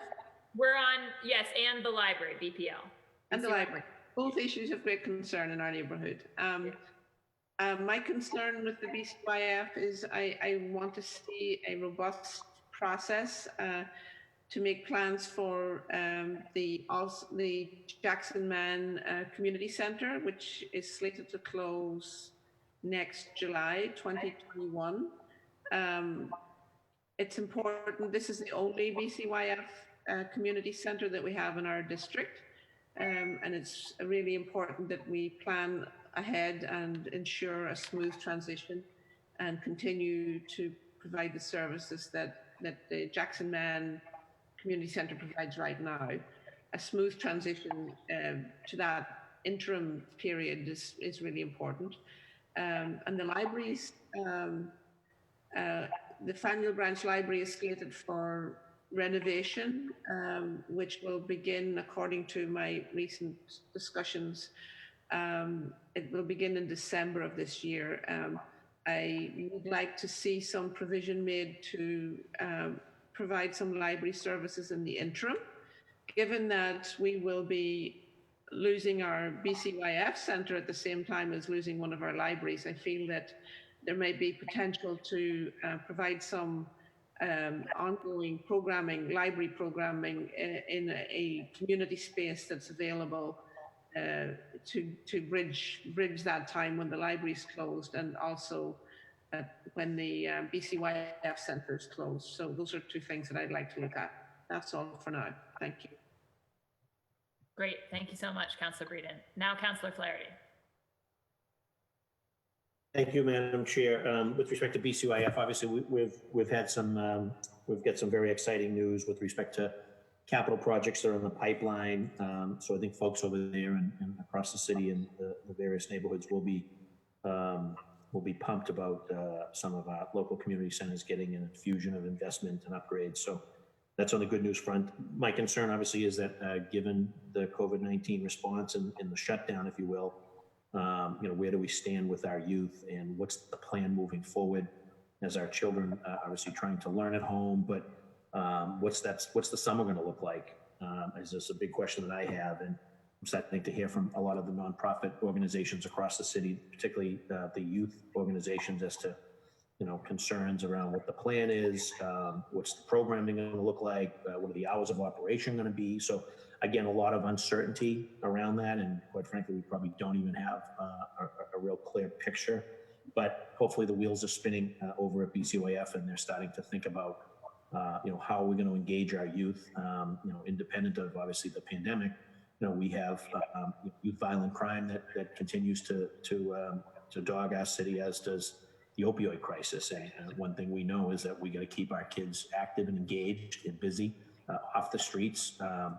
We're on, yes, and the library, BPL. And the library. Both issues of great concern in our neighborhood. My concern with the BCYF is I want to see a robust process to make plans for the Jackson Man Community Center, which is slated to close next July 2021. It's important. This is the only BCYF community center that we have in our district. And it's really important that we plan ahead and ensure a smooth transition and continue to provide the services that the Jackson Man Community Center provides right now. A smooth transition to that interim period is really important. And the libraries, the Faneuil Branch Library is slated for renovation, which will begin, according to my recent discussions, it will begin in December of this year. I would like to see some provision made to provide some library services in the interim, given that we will be losing our BCYF centre at the same time as losing one of our libraries. I feel that there may be potential to provide some ongoing programming, library programming in a community space that's available to bridge that time when the library is closed, and also when the BCYF centre is closed. So those are two things that I'd like to look at. That's all for now. Thank you. Great. Thank you so much, Councillor Breeden. Now, Councillor Flaherty. Thank you, Madam Chair. With respect to BCYF, obviously we've had some we've got some very exciting news with respect to capital projects that are in the pipeline. So I think folks over there and across the city and the various neighborhoods will be pumped about some of our local community centers getting an infusion of investment and upgrades. So that's on the good news front. My concern, obviously, is that given the COVID-19 response and the shutdown, if you will, where do we stand with our youth, and what's the plan moving forward as our children obviously trying to learn at home, but what's the summer going to look like? Is this a big question that I have, and I'm starting to hear from a lot of the nonprofit organizations across the city, particularly the youth organizations, as to concerns around what the plan is, what's the programming going to look like, what are the hours of operation going to be. So again, a lot of uncertainty around that, and quite frankly, we probably don't even have a real clear picture. But hopefully the wheels are spinning over at BCYF, and they're starting to think about how are we going to engage our youth, independent of obviously the pandemic. We have youth violent crime that continues to dog our city, as does the opioid crisis. And one thing we know is that we got to keep our kids active and engaged and busy off the streets,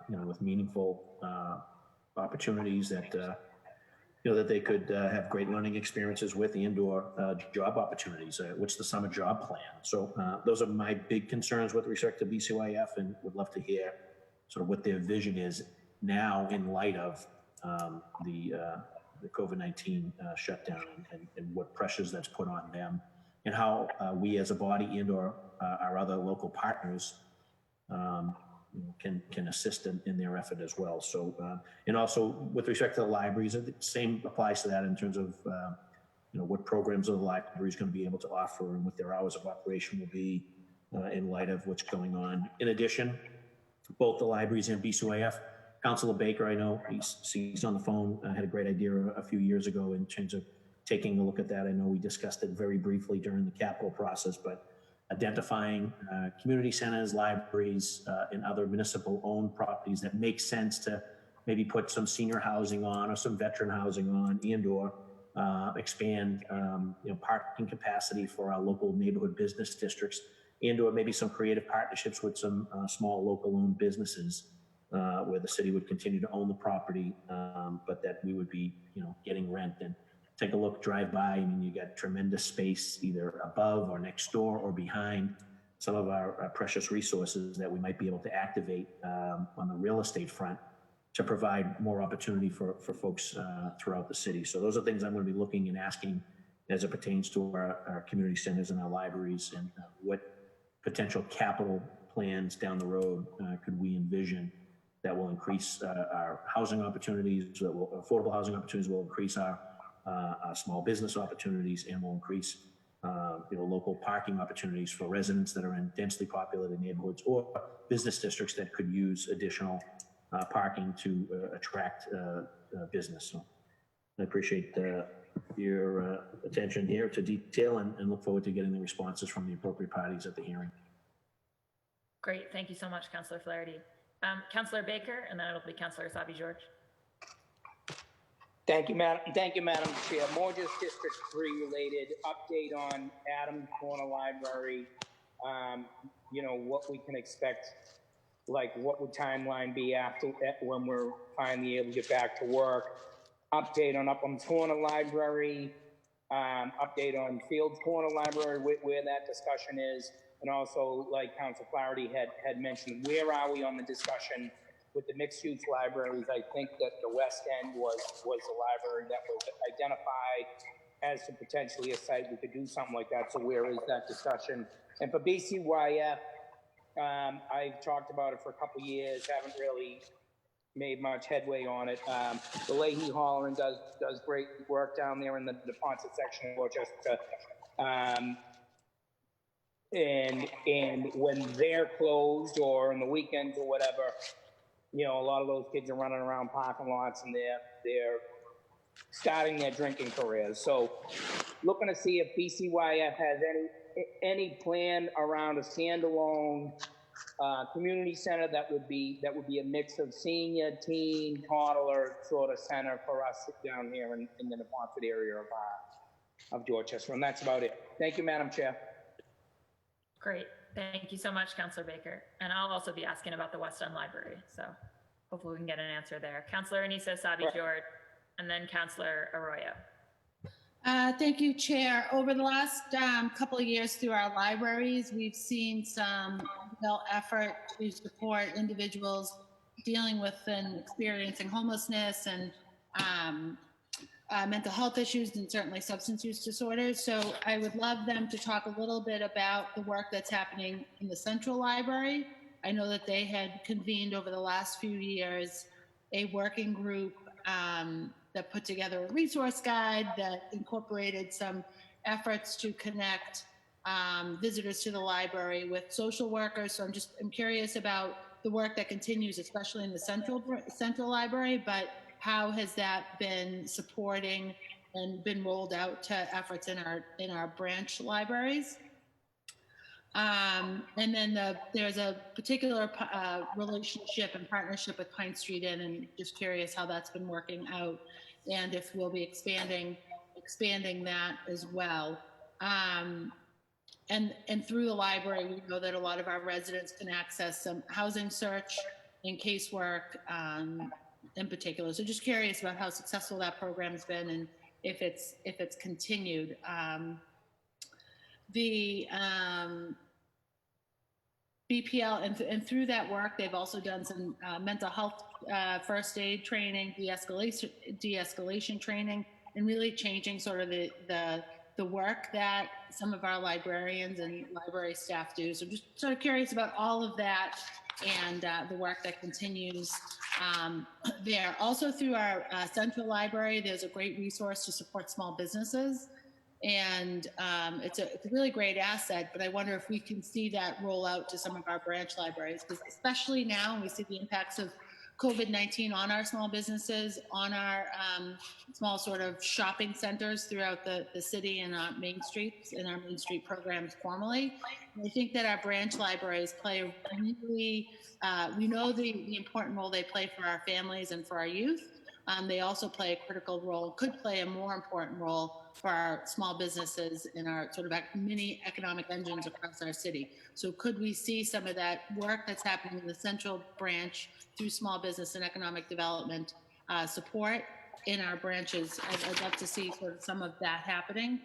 with meaningful opportunities that that they could have great learning experiences with, the indoor job opportunities. What's the summer job plan? So those are my big concerns with respect to BCYF, and would love to hear sort of what their vision is now in light of the COVID-19 shutdown, and what pressures that's put on them, and how we as a body and or our other local partners can assist in their effort as well. So, and also with respect to the libraries, the same applies to that in terms of, what programs are the libraries going to be able to offer, and what their hours of operation will be in light of what's going on. In addition, both the libraries and BCYF, Councilor Baker, I know he's on the phone, had a great idea a few years ago in terms of taking a look at that. I know we discussed it very briefly during the capital process, but identifying community centers, libraries, and other municipal-owned properties that make sense to maybe put some senior housing on, or some veteran housing on, and/or expand, parking capacity for our local neighborhood business districts, and/or maybe some creative partnerships with some small local-owned businesses, where the city would continue to own the property, but that we would be, getting rent. And take a look, drive by. I mean, you got tremendous space either above or next door or behind some of our precious resources that we might be able to activate on the real estate front to provide more opportunity for folks throughout the city. So those are things I'm going to be looking and asking as it pertains to our community centers and our libraries, and what potential capital plans down the road could we envision that will increase our housing opportunities, affordable housing opportunities, will increase our small business opportunities, and will increase local parking opportunities for residents that are in densely populated neighborhoods or business districts that could use additional parking to attract business. So I appreciate your attention here to detail, and look forward to getting the responses from the appropriate parties at the hearing. Great. Thank you so much, Councillor Flaherty. Councillor Baker, and then it'll be Councillor Asabi-George. Thank you, Madam Chair. More just District 3 related update on Adams Corner Library. What we can expect, like what would timeline be after that when we're finally able to get back to work. update on Upham's Corner Library, update on Fields Corner Library, where that discussion is, and also, like Council Flaherty had mentioned, where are we on the discussion with the mixed-use libraries? I think that the West End was the library that was identified as to potentially a site we could do something like that. So where is that discussion? And for BCYF, I've talked about it for a couple of years, haven't really made much headway on it. The Leahy Holleran does great work down there in the Ponset section of Rochester. And when they're closed or on the weekends or whatever, you know, a lot of those kids are running around parking lots and they're starting their drinking careers. So looking to see if BCYF has any plan around a standalone community center that would be a mix of senior, teen, toddler sort of center for us down here in the Neponset area of Dorchester. And that's about it. Thank you, Madam Chair. Great. Thank you so much, Councillor Baker. And I'll also be asking about the West End Library. So hopefully we can get an answer there. Councillor Anissa Sabi-George, and then Councillor Arroyo. Thank you, Chair. Over the last couple of years through our libraries, we've seen some real effort to support individuals dealing with and experiencing homelessness and mental health issues and certainly substance use disorders. So I would love them to talk a little bit about the work that's happening in the Central Library. I know that they had convened over the last few years a working group that put together a resource guide that incorporated some efforts to connect visitors to the library with social workers. So I'm curious about the work that continues, especially in the Central Library, but how has that been supporting and been rolled out to efforts in our branch libraries? And then there's a particular relationship and partnership with Pine Street Inn, and just curious how that's been working out, and if we'll be expanding that as well. And through the library, we know that a lot of our residents can access some housing search and casework in particular. So just curious about how successful that program's been and if it's continued. The BPL, and through that work, they've also done some mental health first aid training, de-escalation training, and really changing sort of the work that some of our librarians and library staff do. So just sort of curious about all of that and the work that continues there. Also through our Central Library, there's a great resource to support small businesses. And it's a really great asset, but I wonder if we can see that roll out to some of our branch libraries, because especially now we see the impacts of COVID-19 on our small businesses, on our small sort of shopping centers throughout the city and our main streets and our Main Street programs formally. And I think that our branch libraries play a really, we know the important role they play for our families and for our youth. They also play a critical role, could play a more important role for our small businesses and our sort of mini economic engines across our city. So could we see some of that work that's happening in the Central branch through small business and economic development support in our branches? I'd love to see sort of some of that happening.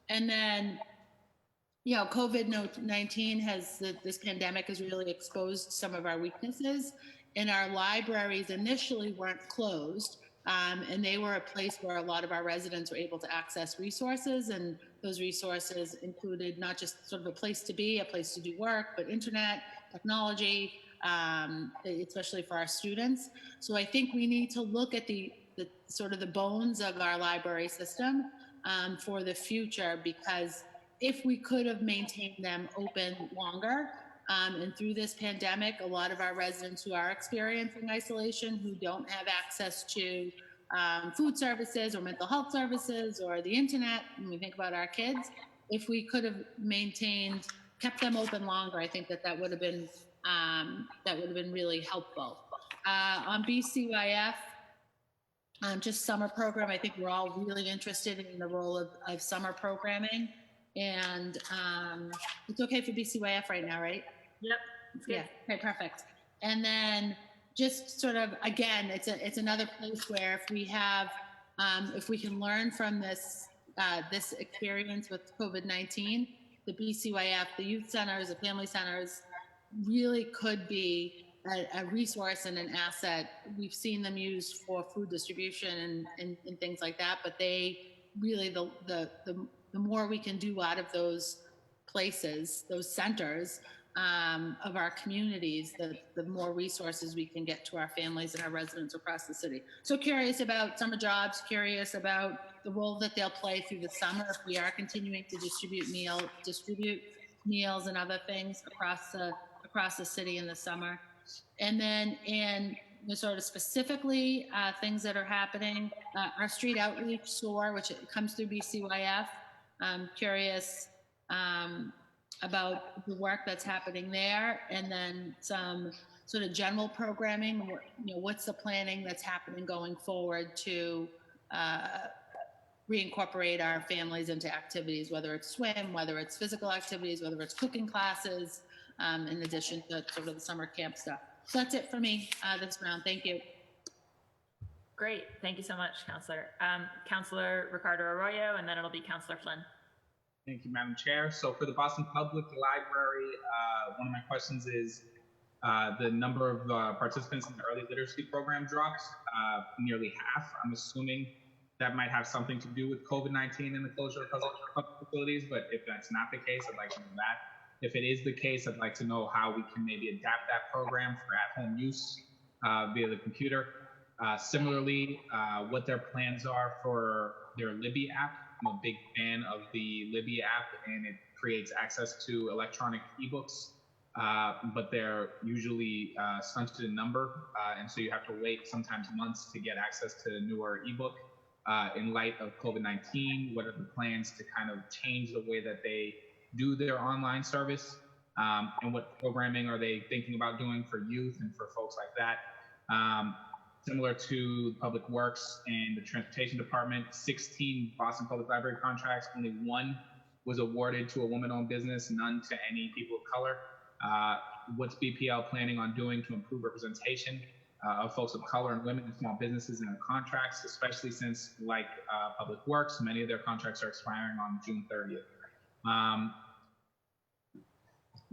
And then, you know, COVID-19 this pandemic has really exposed some of our weaknesses. And our libraries initially weren't closed, and they were a place where a lot of our residents were able to access resources, and those resources included not just sort of a place to be, a place to do work, but internet, technology, especially for our students. So I think we need to look at the sort of the bones of our library system for the future, because if we could have maintained them open longer, and through this pandemic, a lot of our residents who are experiencing isolation, who don't have access to food services or mental health services or the internet, when we think about our kids, if we could have kept them open longer, I think that would have been really helpful. On BCYF, just summer program, I think we're all really interested in the role of summer programming, and it's okay for BCYF right now, right? Yep. It's good. Yeah. Okay. Perfect. And then just sort of, again, it's another place where if we have If we can learn from this experience with COVID-19, the BCYF, the youth centers, the family centers really could be a resource and an asset. We've seen them used for food distribution and things like that, but they really, the more we can do out of those places, those centers of our communities, the more resources we can get to our families and our residents across the city. So curious about summer jobs, curious about the role that they'll play through the summer if we are continuing to distribute meals and other things across the city in the summer. And then sort of specifically things that are happening, our street outreach SOAR, which comes through BCYF. I'm curious about the work that's happening there, and then some sort of general programming. What's the planning that's happening going forward to reincorporate our families into activities, whether it's swim, whether it's physical activities, whether it's cooking classes, in addition to sort of the summer camp stuff. So that's it for me this round. Thank you. Great. Thank you so much, Councillor. Councillor Ricardo Arroyo, and then it'll be Councillor Flynn. Thank you, Madam Chair. So for the Boston Public Library, one of my questions is the number of participants in the early literacy program drops, nearly half. I'm assuming that might have something to do with COVID-19 and the closure of public facilities, but if that's not the case, I'd like to know that. If it is the case, I'd like to know how we can maybe adapt that program for at-home use via the computer. Similarly, what their plans are for their Libby app. I'm a big fan of the Libby app, and it creates access to electronic ebooks, but they're usually stunted in number, and so you have to wait sometimes months to get access to newer ebook. In light of COVID-19, what are the plans to kind of change the way that they do their online service, and what programming are they thinking about doing for youth and for folks like that? Similar to Public Works and the Transportation Department, 16 Boston Public Library contracts, only one was awarded to a woman-owned business, none to any people of color. What's BPL planning on doing to improve representation of folks of color and women in small businesses in their contracts, especially since, like Public Works, many of their contracts are expiring on June 30th.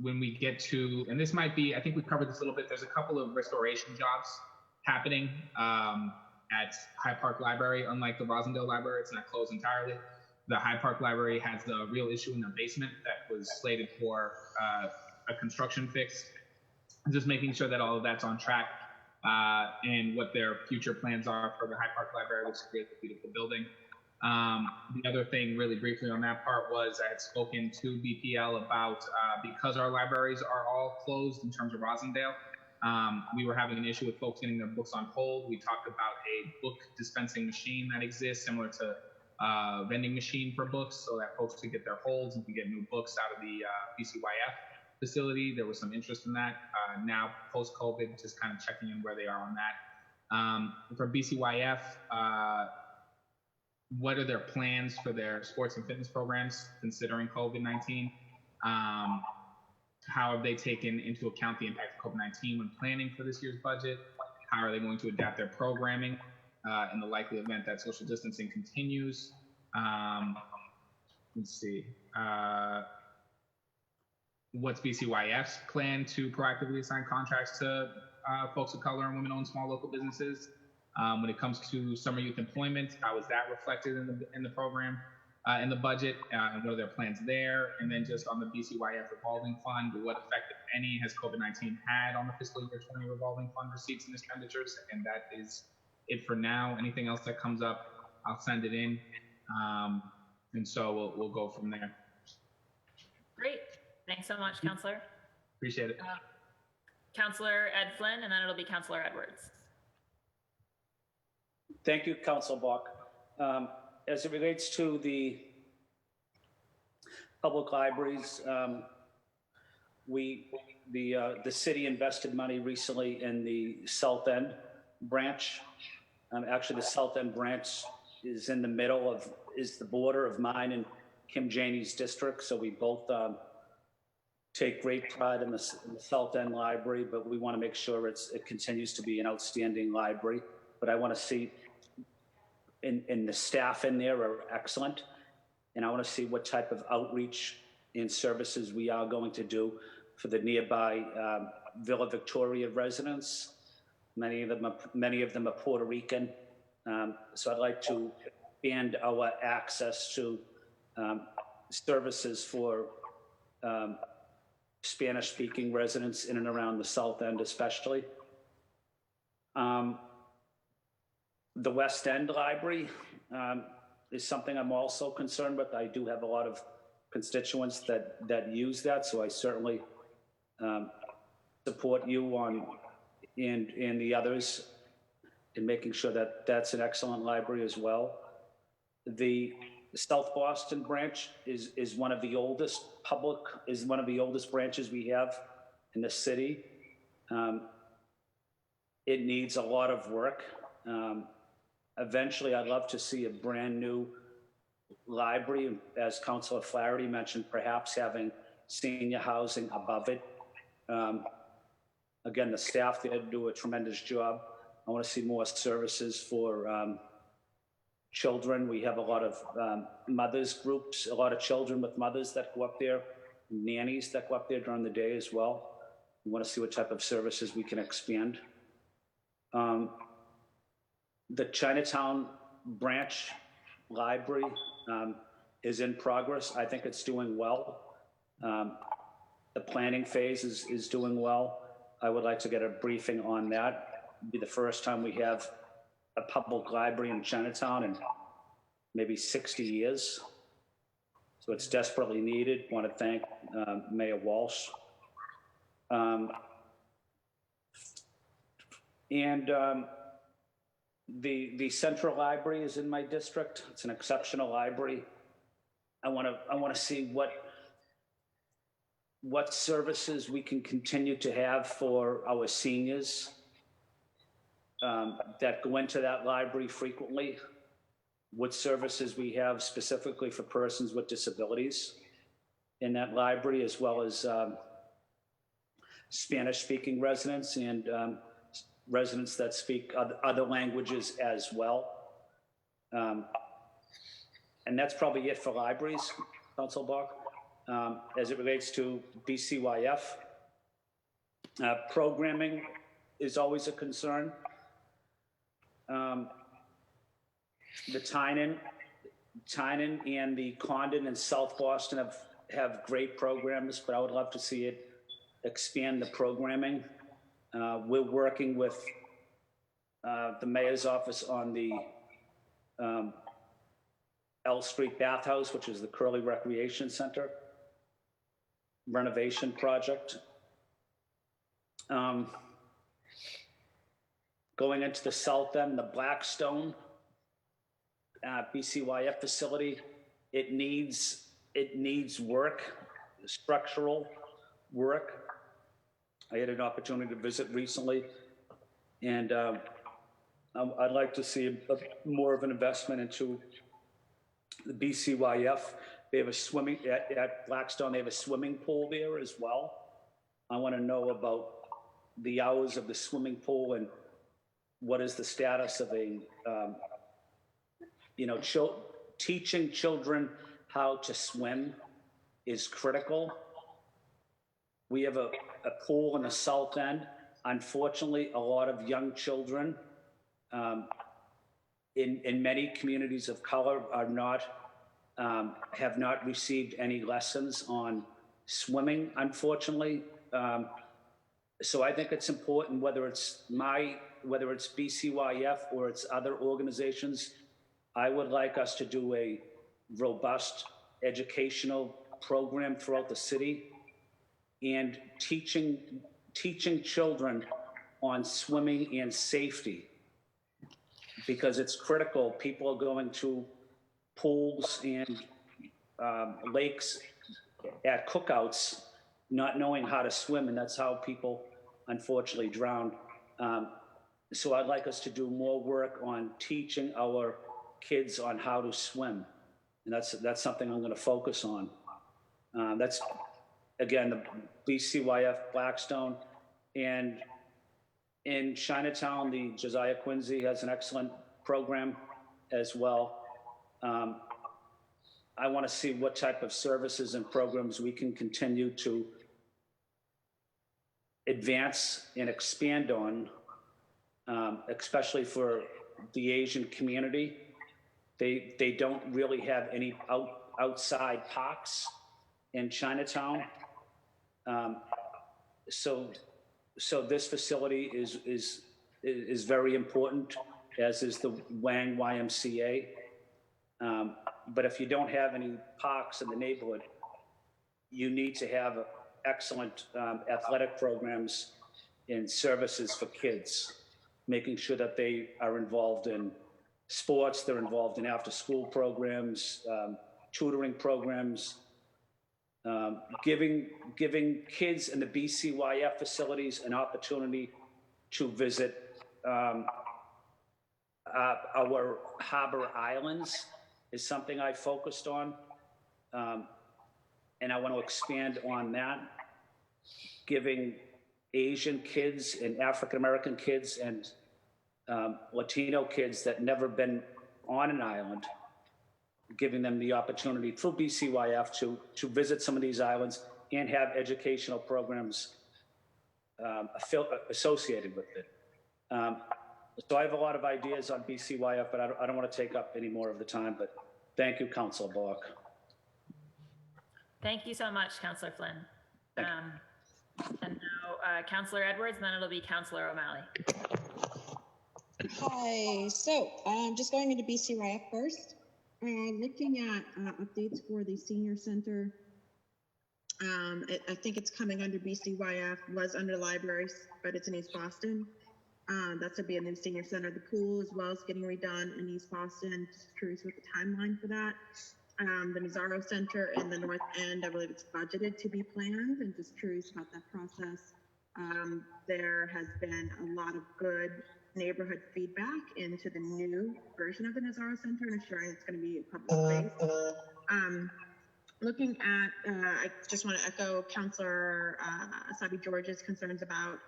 When we get to, and this might be, I think we covered this a little bit, there's a couple of restoration jobs happening at High Park Library. Unlike the Rosendale Library, it's not closed entirely. The High Park Library has a real issue in their basement that was slated for a construction fix. Just making sure that all of that's on track and what their future plans are for the High Park Library, which is a really beautiful building. The other thing really briefly on that part was I had spoken to BPL about, because our libraries are all closed in terms of Rosendale, we were having an issue with folks getting their books on hold. We talked about a book dispensing machine that exists similar to a vending machine for books so that folks could get their holds and could get new books out of the BCYF facility. There was some interest in that. Now, post-COVID, just kind of checking in where they are on that. For BCYF, what are their plans for their sports and fitness programs considering COVID-19? How have they taken into account the impact of COVID-19 when planning for this year's budget? How are they going to adapt their programming in the likely event that social distancing continues? Let's see. What's BCYF's plan to proactively assign contracts to folks of color and women-owned small local businesses? When it comes to summer youth employment, how is that reflected in the program, in the budget, and what are their plans there? And then just on the BCYF revolving fund, what effect, if any, has COVID-19 had on the fiscal year 20 revolving fund receipts and expenditures? And that is it for now. Anything else that comes up, I'll send it in. And so we'll go from there. Great. Thanks so much, Councillor. Appreciate it. Councillor Ed Flynn, and then it'll be Councillor Edwards. Thank you, Council Buck. As it relates to the public libraries, the city invested money recently in the South End branch. Actually, the South End branch is in the middle of, is the border of mine and Kim Janey's district. So we both take great pride in the South End Library, but we want to make sure it continues to be an outstanding library. But I want to see and the staff in there are excellent. And I want to see what type of outreach and services we are going to do for the nearby Villa Victoria residents. Many of them are Puerto Rican. So I'd like to expand our access to services for Spanish-speaking residents in and around the South End especially. The West End Library is something I'm also concerned with. I do have a lot of constituents that use that, so I certainly support you on and the others in making sure that that's an excellent library as well. The South Boston branch is one of the oldest branches we have in the city. It needs a lot of work. Eventually, I'd love to see a brand new library, as Councilor Flaherty mentioned, perhaps having senior housing above it. Again, the staff there do a tremendous job. I want to see more services for children. We have a lot of mothers groups, a lot of children with mothers that go up there, nannies that go up there during the day as well. We want to see what type of services we can expand. The Chinatown branch library is in progress. I think it's doing well. The planning phase is doing well. I would like to get a briefing on that. It'll be the first time we have a public library in Chinatown in maybe 60 years. So it's desperately needed. I want to thank Mayor Walsh. The Central Library is in my district. It's an exceptional library. I want to see what services we can continue to have for our seniors that go into that library frequently. What services we have specifically for persons with disabilities in that library, as well as Spanish-speaking residents and residents that speak other languages as well. And that's probably it for libraries, Council Bach. As it relates to BCYF, programming is always a concern. The Tynan and the Condon in South Boston have great programs, but I would love to see it expand the programming. We're working with the mayor's office on the L Street Bathhouse, which is the Curly Recreation Center renovation project. Going into the south end, the Blackstone BCYF facility, it needs work, structural work. I had an opportunity to visit recently, and I'd like to see more of an investment into the BCYF. They have a swimming, at Blackstone, they have a swimming pool there as well. I want to know about the hours of the swimming pool and what is the status of a, teaching children how to swim is critical. We have a pool in the south end. Unfortunately, a lot of young children in many communities of color are not, have not received any lessons on swimming, unfortunately. So I think it's important, whether it's BCYF or it's other organizations, I would like us to do a robust educational program throughout the city and teaching children on swimming and safety, because it's critical. People are going to pools and lakes at cookouts not knowing how to swim, and that's how people unfortunately drown. So I'd like us to do more work on teaching our kids on how to swim, and that's something I'm going to focus on. That's, again, the BCYF Blackstone, and in Chinatown, the Josiah Quincy has an excellent program as well. I want to see what type of services and programs we can continue to advance and expand on, especially for the Asian community. They don't really have any outside parks in Chinatown. So this facility is very important, as is the Wang YMCA. But if you don't have any parks in the neighborhood, you need to have excellent athletic programs and services for kids, making sure that they are involved in sports, they're involved in after-school programs, tutoring programs, giving kids in the BCYF facilities an opportunity to visit our harbor islands is something I focused on. And I want to expand on that, giving Asian kids and African-American kids and Latino kids that never been on an island, giving them the opportunity through BCYF to visit some of these islands and have educational programs associated with it. So I have a lot of ideas on BCYF, but I don't want to take up any more of the time, but thank you, Councilor Bork. Thank you so much, Councillor Flynn. And now Councillor Edwards, and then it'll be Councillor O'Malley. Hi, so just going into BCYF first. Looking at updates for the senior center, I think it's coming under BCYF, was under libraries, but it's in East Boston. That's gonna be a new senior center. The pool as well is getting redone in East Boston. Just curious what the timeline for that. The Nazaro Center in the North End, I believe it's budgeted to be planned, and just curious about that process. There has been a lot of good neighborhood feedback into the new version of the Nazaro Center and assuring it's going to be a public space. Looking at, I just want to echo Councillor Asabi George's concerns about,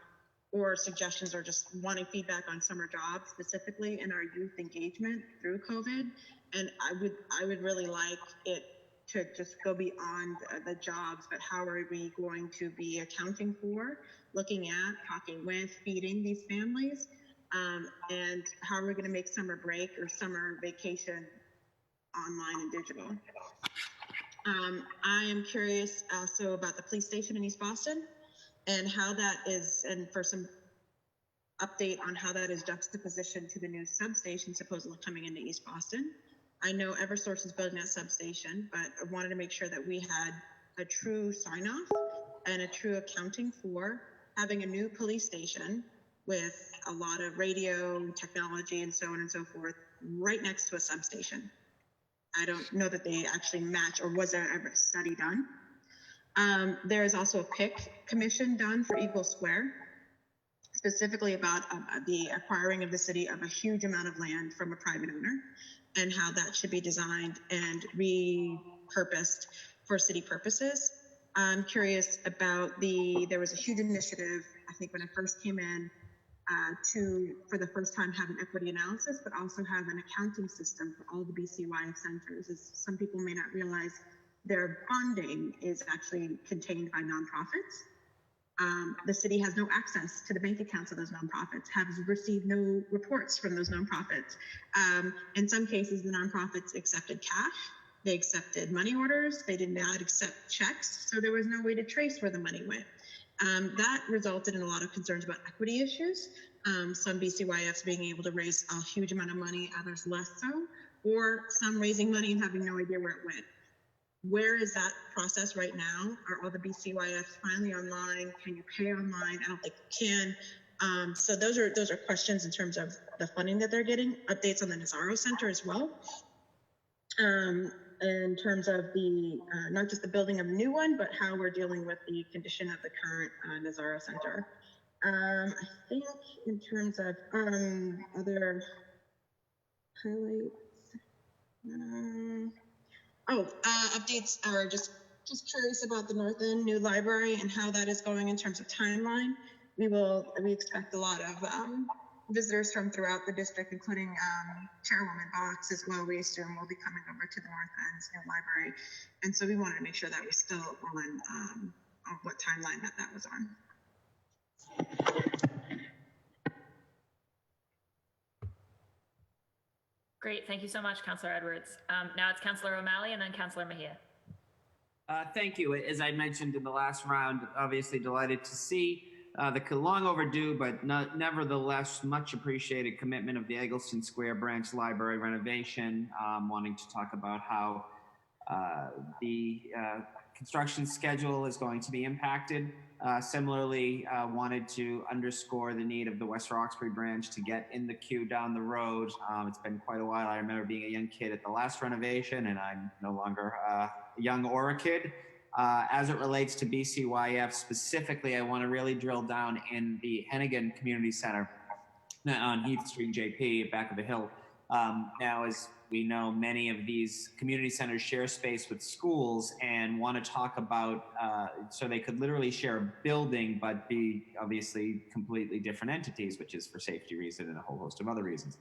or suggestions, or just wanting feedback on summer jobs specifically and our youth engagement through COVID. And I would really like it to just go beyond the jobs, but how are we going to be accounting for, looking at, talking with, feeding these families, and how are we going to make summer break or summer vacation online and digital. I am curious also about the police station in East Boston and how that is, and for some update on how that is juxtapositioned to the new substation supposedly coming into East Boston. I know Eversource is building that substation, but I wanted to make sure that we had a true sign-off and a true accounting for having a new police station with a lot of radio technology and so on and so forth right next to a substation. I don't know that they actually match, or was there ever a study done? There is also a PIC commission done for Eagle Square, specifically about the acquiring of the city of a huge amount of land from a private owner and how that should be designed and repurposed for city purposes. I'm curious about there was a huge initiative, I think when I first came in, to, for the first time, have an equity analysis, but also have an accounting system for all the BCYF centers. As some people may not realize, their funding is actually contained by nonprofits. The city has no access to the bank accounts of those nonprofits, has received no reports from those nonprofits. In some cases, the nonprofits accepted cash, they accepted money orders, they did not accept checks, so there was no way to trace where the money went. That resulted in a lot of concerns about equity issues. Some BCYFs being able to raise a huge amount of money, others less so, or some raising money and having no idea where it went. Where is that process right now? Are all the BCYFs finally online? Can you pay online? I don't think you can. So those are questions in terms of the funding that they're getting. Updates on the Nazaro Center as well. In terms of the, not just the building of a new one, but how we're dealing with the condition of the current Nazaro Center. I think in terms of other highlights, updates are just curious about the North End new library and how that is going in terms of timeline. We expect a lot of visitors from throughout the district, including Chairwoman Box as well, we assume will be coming over to the North End's new library. And so we wanted to make sure that we're still on what timeline that was on. Great, thank you so much, Councillor Edwards. Now it's Councillor O'Malley and then Councillor Mejia. Thank you. As I mentioned in the last round, obviously delighted to see the long overdue, but nevertheless much appreciated commitment of the Eggleston Square Branch Library renovation, wanting to talk about how the construction schedule is going to be impacted. Similarly, wanted to underscore the need of the West Roxbury branch to get in the queue down the road. It's been quite a while. I remember being a young kid at the last renovation, and I'm no longer young or a kid. As it relates to BCYF specifically, I want to really drill down in the Hennigan Community Center on Heath Street, JP, back of the hill. Now, as we know, many of these community centers share space with schools and want to talk about, so they could literally share a building, but be obviously completely different entities, which is for safety reasons and a whole host of other reasons.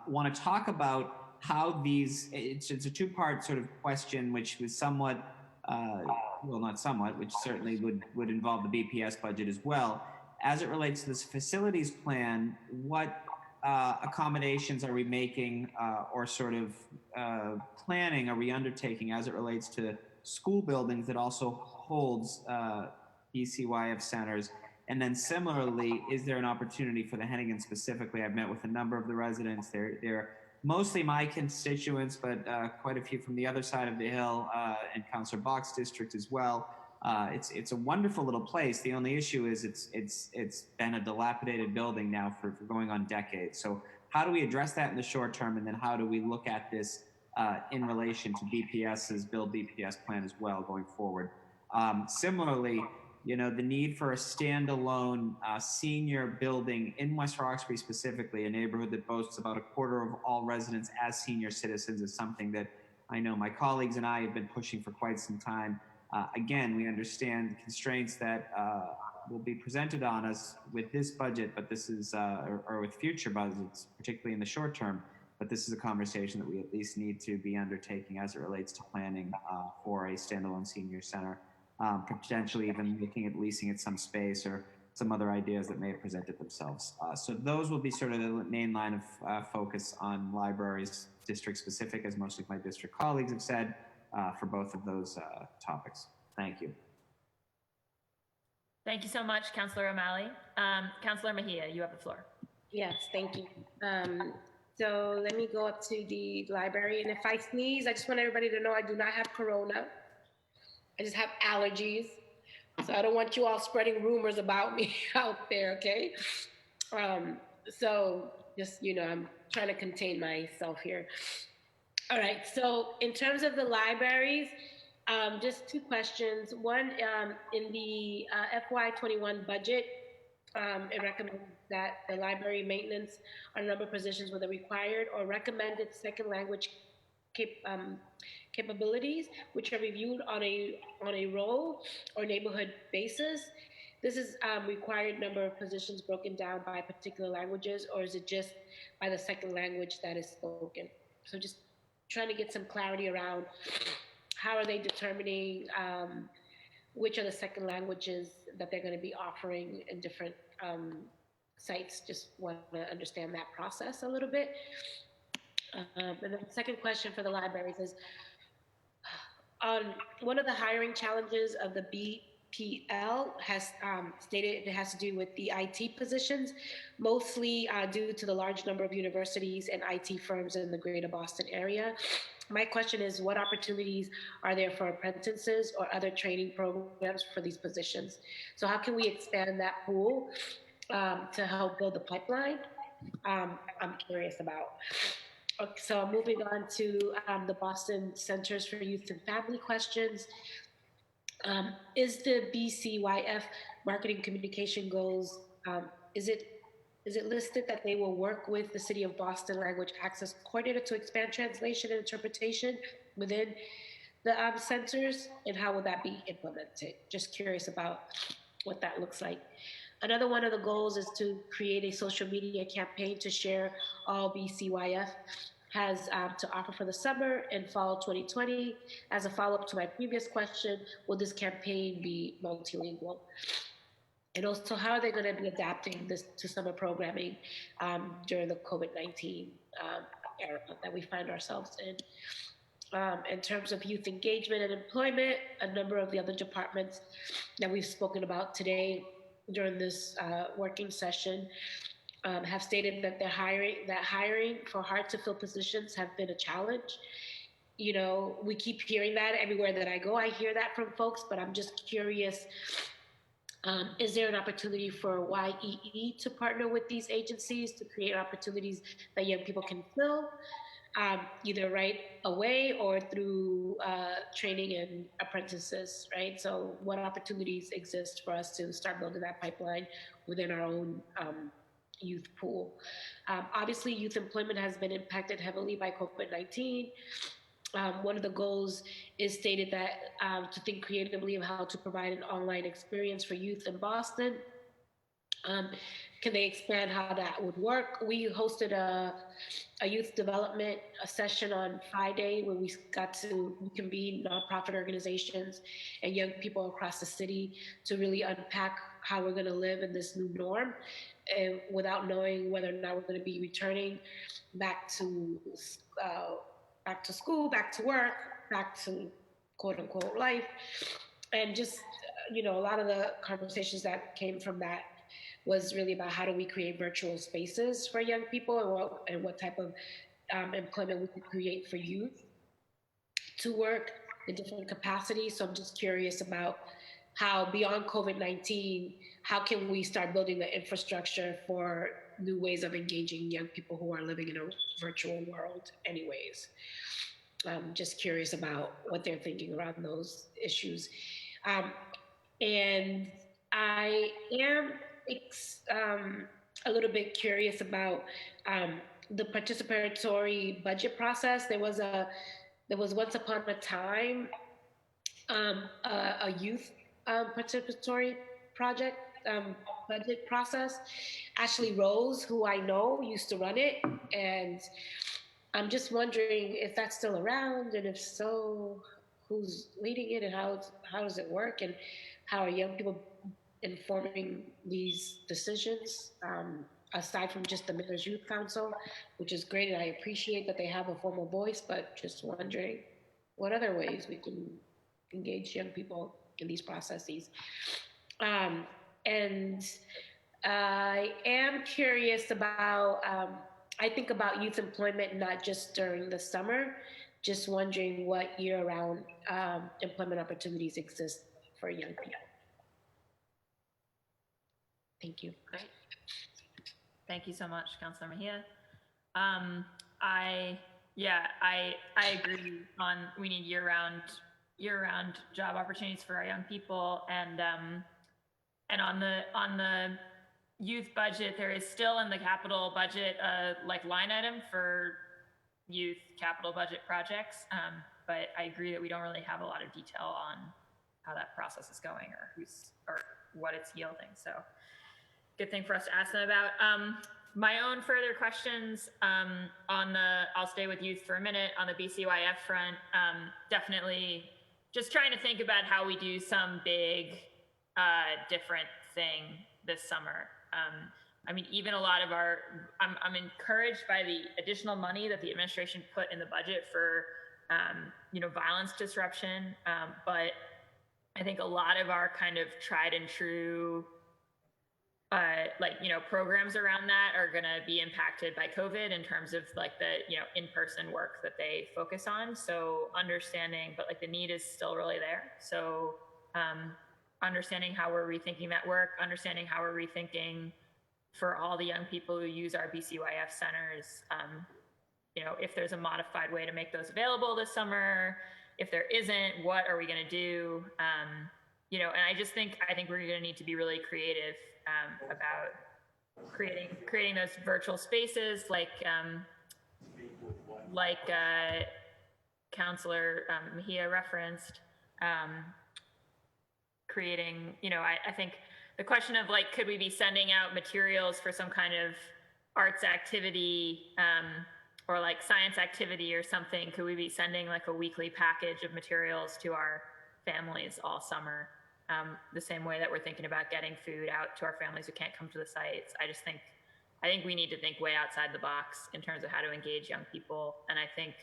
Want to talk about how these, it's a two-part sort of question, which was somewhat, well, not somewhat, which certainly would involve the BPS budget as well. As it relates to this facilities plan, what accommodations are we making or sort of planning are we undertaking as it relates to school buildings that also holds BCYF centers? And then similarly, is there an opportunity for the Hennigan specifically? I've met with a number of the residents. They're mostly my constituents, but quite a few from the other side of the hill and Councillor Box district as well. It's a wonderful little place. The only issue is it's been a dilapidated building now for going on decades. So how do we address that in the short term, and then how do we look at this in relation to BPS's Build BPS plan as well going forward? Similarly, you know, the need for a standalone senior building in West Roxbury specifically, a neighborhood that boasts about a quarter of all residents as senior citizens, is something that I know my colleagues and I have been pushing for quite some time. Again, we understand the constraints that will be presented on us with this budget, but this is, or with future budgets, particularly in the short term, but this is a conversation that we at least need to be undertaking as it relates to planning for a standalone senior center, potentially even looking at leasing it some space or some other ideas that may have presented themselves. So those will be sort of the main line of focus on libraries, district specific, as most of my district colleagues have said, for both of those topics. Thank you. Thank you so much, Councillor O'Malley. Councillor Mejia, you have the floor. Yes, thank you. So let me go up to the library, and if I sneeze, I just want everybody to know I do not have corona. I just have allergies. So I don't want you all spreading rumors about me out there, okay? So just, you know, I'm trying to contain myself here. All right, so in terms of the libraries, just two questions. One, in the FY21 budget, it recommends that the library maintenance on a number of positions whether required or recommended second language capabilities, which are reviewed on a role or neighborhood basis. This is required number of positions broken down by particular languages, or is it just by the second language that is spoken? So just trying to get some clarity around how are they determining which are the second languages that they're going to be offering in different sites. Just want to understand that process a little bit. And then the second question for the libraries is, on one of the hiring challenges of the BPL has stated it has to do with the IT positions, mostly due to the large number of universities and IT firms in the greater Boston area. My question is, what opportunities are there for apprentices or other training programs for these positions? So how can we expand that pool to help build the pipeline? I'm curious about. Okay, so moving on to the Boston Centers for Youth and Family questions. Is the BCYF marketing communication goals, is it listed that they will work with the City of Boston Language Access Coordinator to expand translation and interpretation within the centers, and how will that be implemented? Just curious about what that looks like. Another one of the goals is to create a social media campaign to share all BCYF has to offer for the summer and fall 2020. As a follow-up to my previous question, will this campaign be multilingual? And also, how are they going to be adapting this to summer programming during the COVID-19 era that we find ourselves in? In terms of youth engagement and employment, a number of the other departments that we've spoken about today during this working session have stated that hiring for hard to fill positions have been a challenge. You know, we keep hearing that everywhere that I go. I hear that from folks, but I'm just curious. Is there an opportunity for YEE to partner with these agencies to create opportunities that young people can fill, either right away or through training and apprentices, right? So what opportunities exist for us to start building that pipeline within our own youth pool? Obviously, youth employment has been impacted heavily by COVID-19. One of the goals is stated that to think creatively of how to provide an online experience for youth in Boston. Can they expand how that would work? We hosted a youth development session on Friday where we got to convene nonprofit organizations and young people across the city to really unpack how we're going to live in this new norm, without knowing whether or not we're going to be returning back to school, back to work, back to quote unquote life. And just, you know, a lot of the conversations that came from that was really about how do we create virtual spaces for young people and what type of employment we could create for youth to work in different capacities. So I'm just curious about how beyond COVID-19, how can we start building the infrastructure for new ways of engaging young people who are living in a virtual world anyways. I'm just curious about what they're thinking around those issues. And I am a little bit curious about the participatory budget process. There was once upon a time a youth participatory project budget process. Ashley Rose, who I know, used to run it, and I'm just wondering if that's still around, and if so, who's leading it, and how does it work, and how are young people informing these decisions, aside from just the Mayor's Youth Council, which is great, and I appreciate that they have a formal voice, but just wondering what other ways we can engage young people in these processes. And I am curious about, I think about youth employment not just during the summer, just wondering what year-round employment opportunities exist for young people. Thank you. Great. Thank you so much, Councilor Mejia. I agree on we need year-round job opportunities for our young people, and on the youth budget, there is still in the capital budget like line item for youth capital budget projects, but I agree that we don't really have a lot of detail on how that process is going or what it's yielding. So good thing for us to ask them about. My own further questions I'll stay with youth for a minute on the BCYF front. Definitely just trying to think about how we do some big different thing this summer. I mean, even a lot of I'm encouraged by the additional money that the administration put in the budget for, violence disruption. But I think a lot of our kind of tried and true, programs around that are going to be impacted by COVID in terms of like the, in-person work that they focus on. So understanding, but like the need is still really there. So understanding how we're rethinking that work, understanding how we're rethinking for all the young people who use our BCYF centers, if there's a modified way to make those available this summer. If there isn't, what are we going to do? And I think we're going to need to be really creative about creating those virtual spaces, like Councilor Mejia referenced. Creating, I think the question of like, could we be sending out materials for some kind of arts activity or like science activity or something? Could we be sending like a weekly package of materials to our families all summer? The same way that we're thinking about getting food out to our families who can't come to the sites. I think we need to think way outside the box in terms of how to engage young people. And I think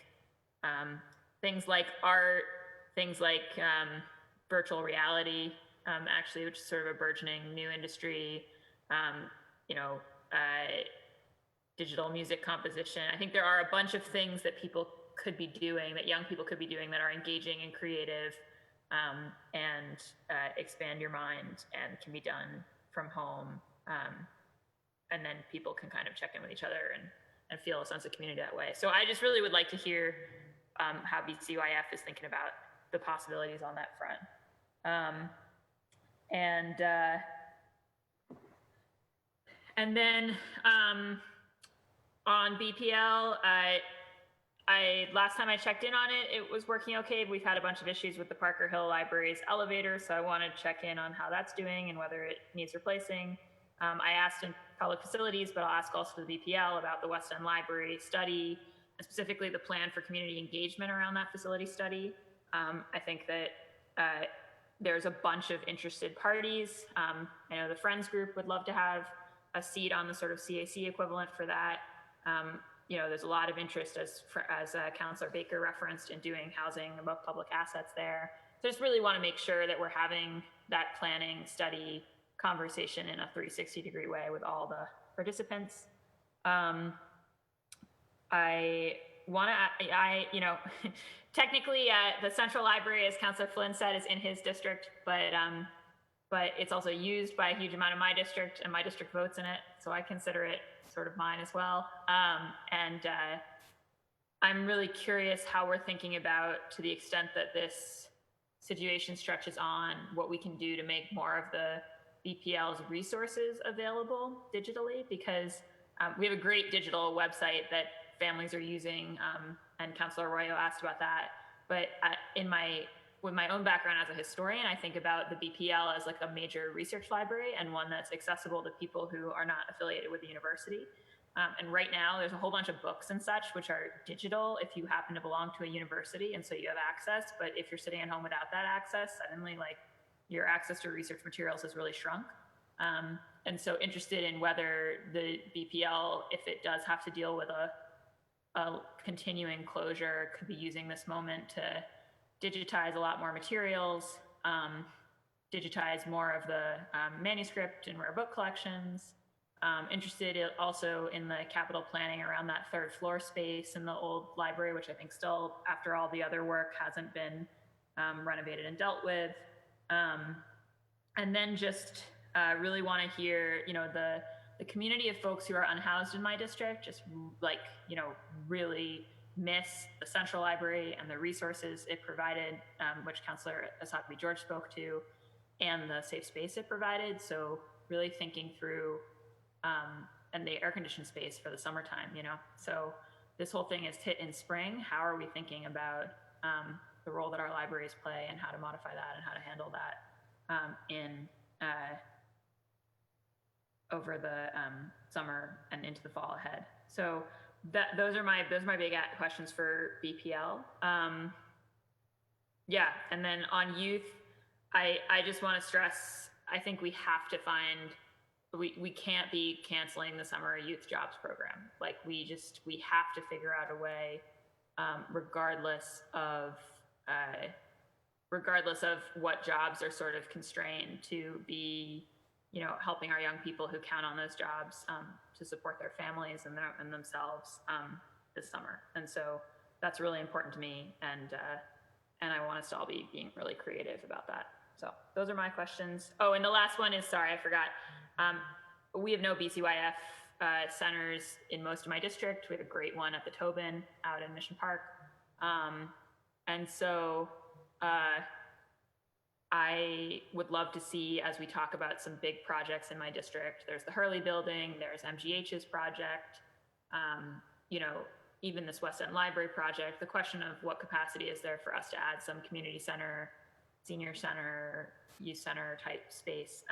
things like art, things like virtual reality, actually, which is sort of a burgeoning new industry, digital music composition. I think there are a bunch of things that people could be doing, that young people could be doing, that are engaging and creative and expand your mind and can be done from home. And then people can kind of check in with each other and feel a sense of community that way. So I just really would like to hear how BCYF is thinking about the possibilities on that front. And then on BPL, last time I checked in on it, it was working okay. We've had a bunch of issues with the Parker Hill Library's elevator, so I wanted to check in on how that's doing and whether it needs replacing. I asked in public facilities, but I'll ask also the BPL about the West End Library study, and specifically the plan for community engagement around that facility study. I think that there's a bunch of interested parties. I know the Friends group would love to have a seat on the sort of CAC equivalent for that. There's a lot of interest, as Councillor Baker referenced, in doing housing above public assets there. So just really want to make sure that we're having that planning, study, conversation in a 360-degree way with all the participants. Technically, the Central Library, as Councillor Flynn said, is in his district, but it's also used by a huge amount of my district, and my district votes in it, so I consider it sort of mine as well. I'm really curious how we're thinking about, to the extent that this situation stretches on, what we can do to make more of the BPL's resources available digitally, because we have a great digital website that families are using, and Councillor Arroyo asked about that. But with my own background as a historian, I think about the BPL as like a major research library and one that's accessible to people who are not affiliated with the university. And right now, there's a whole bunch of books and such which are digital if you happen to belong to a university, and so you have access. But if you're sitting at home without that access, suddenly like your access to research materials has really shrunk. And so interested in whether the BPL, if it does have to deal with a continuing closure, could be using this moment to digitize a lot more materials, digitize more of the manuscript and rare book collections. Interested also in the capital planning around that third floor space in the old library, which I think still, after all the other work, hasn't been renovated and dealt with. And then just really want to hear, the community of folks who are unhoused in my district, just like, really miss the Central Library and the resources it provided, which Councillor Asakabi George spoke to, and the safe space it provided. So really thinking through, and the air-conditioned space for the summertime, So this whole thing is hit in spring. How are we thinking about the role that our libraries play and how to modify that and how to handle that over the summer and into the fall ahead? So those are my big questions for BPL. And then on youth, I just want to stress, I think we have to find, we can't be canceling the summer youth jobs program. Like we have to figure out a way, regardless of what jobs are sort of constrained, to be, helping our young people who count on those jobs to support their families and themselves this summer. And so that's really important to me, and I want us to all be being really creative about that. So those are my questions. Oh, and the last one is, sorry, I forgot. We have no BCYF centers in most of my district. We have a great one at the Tobin out in Mission Park. And so I would love to see, as we talk about some big projects in my district, there's the Hurley building, there's MGH's project, even this West End Library project, the question of what capacity is there for us to add some community center, senior center, youth center type space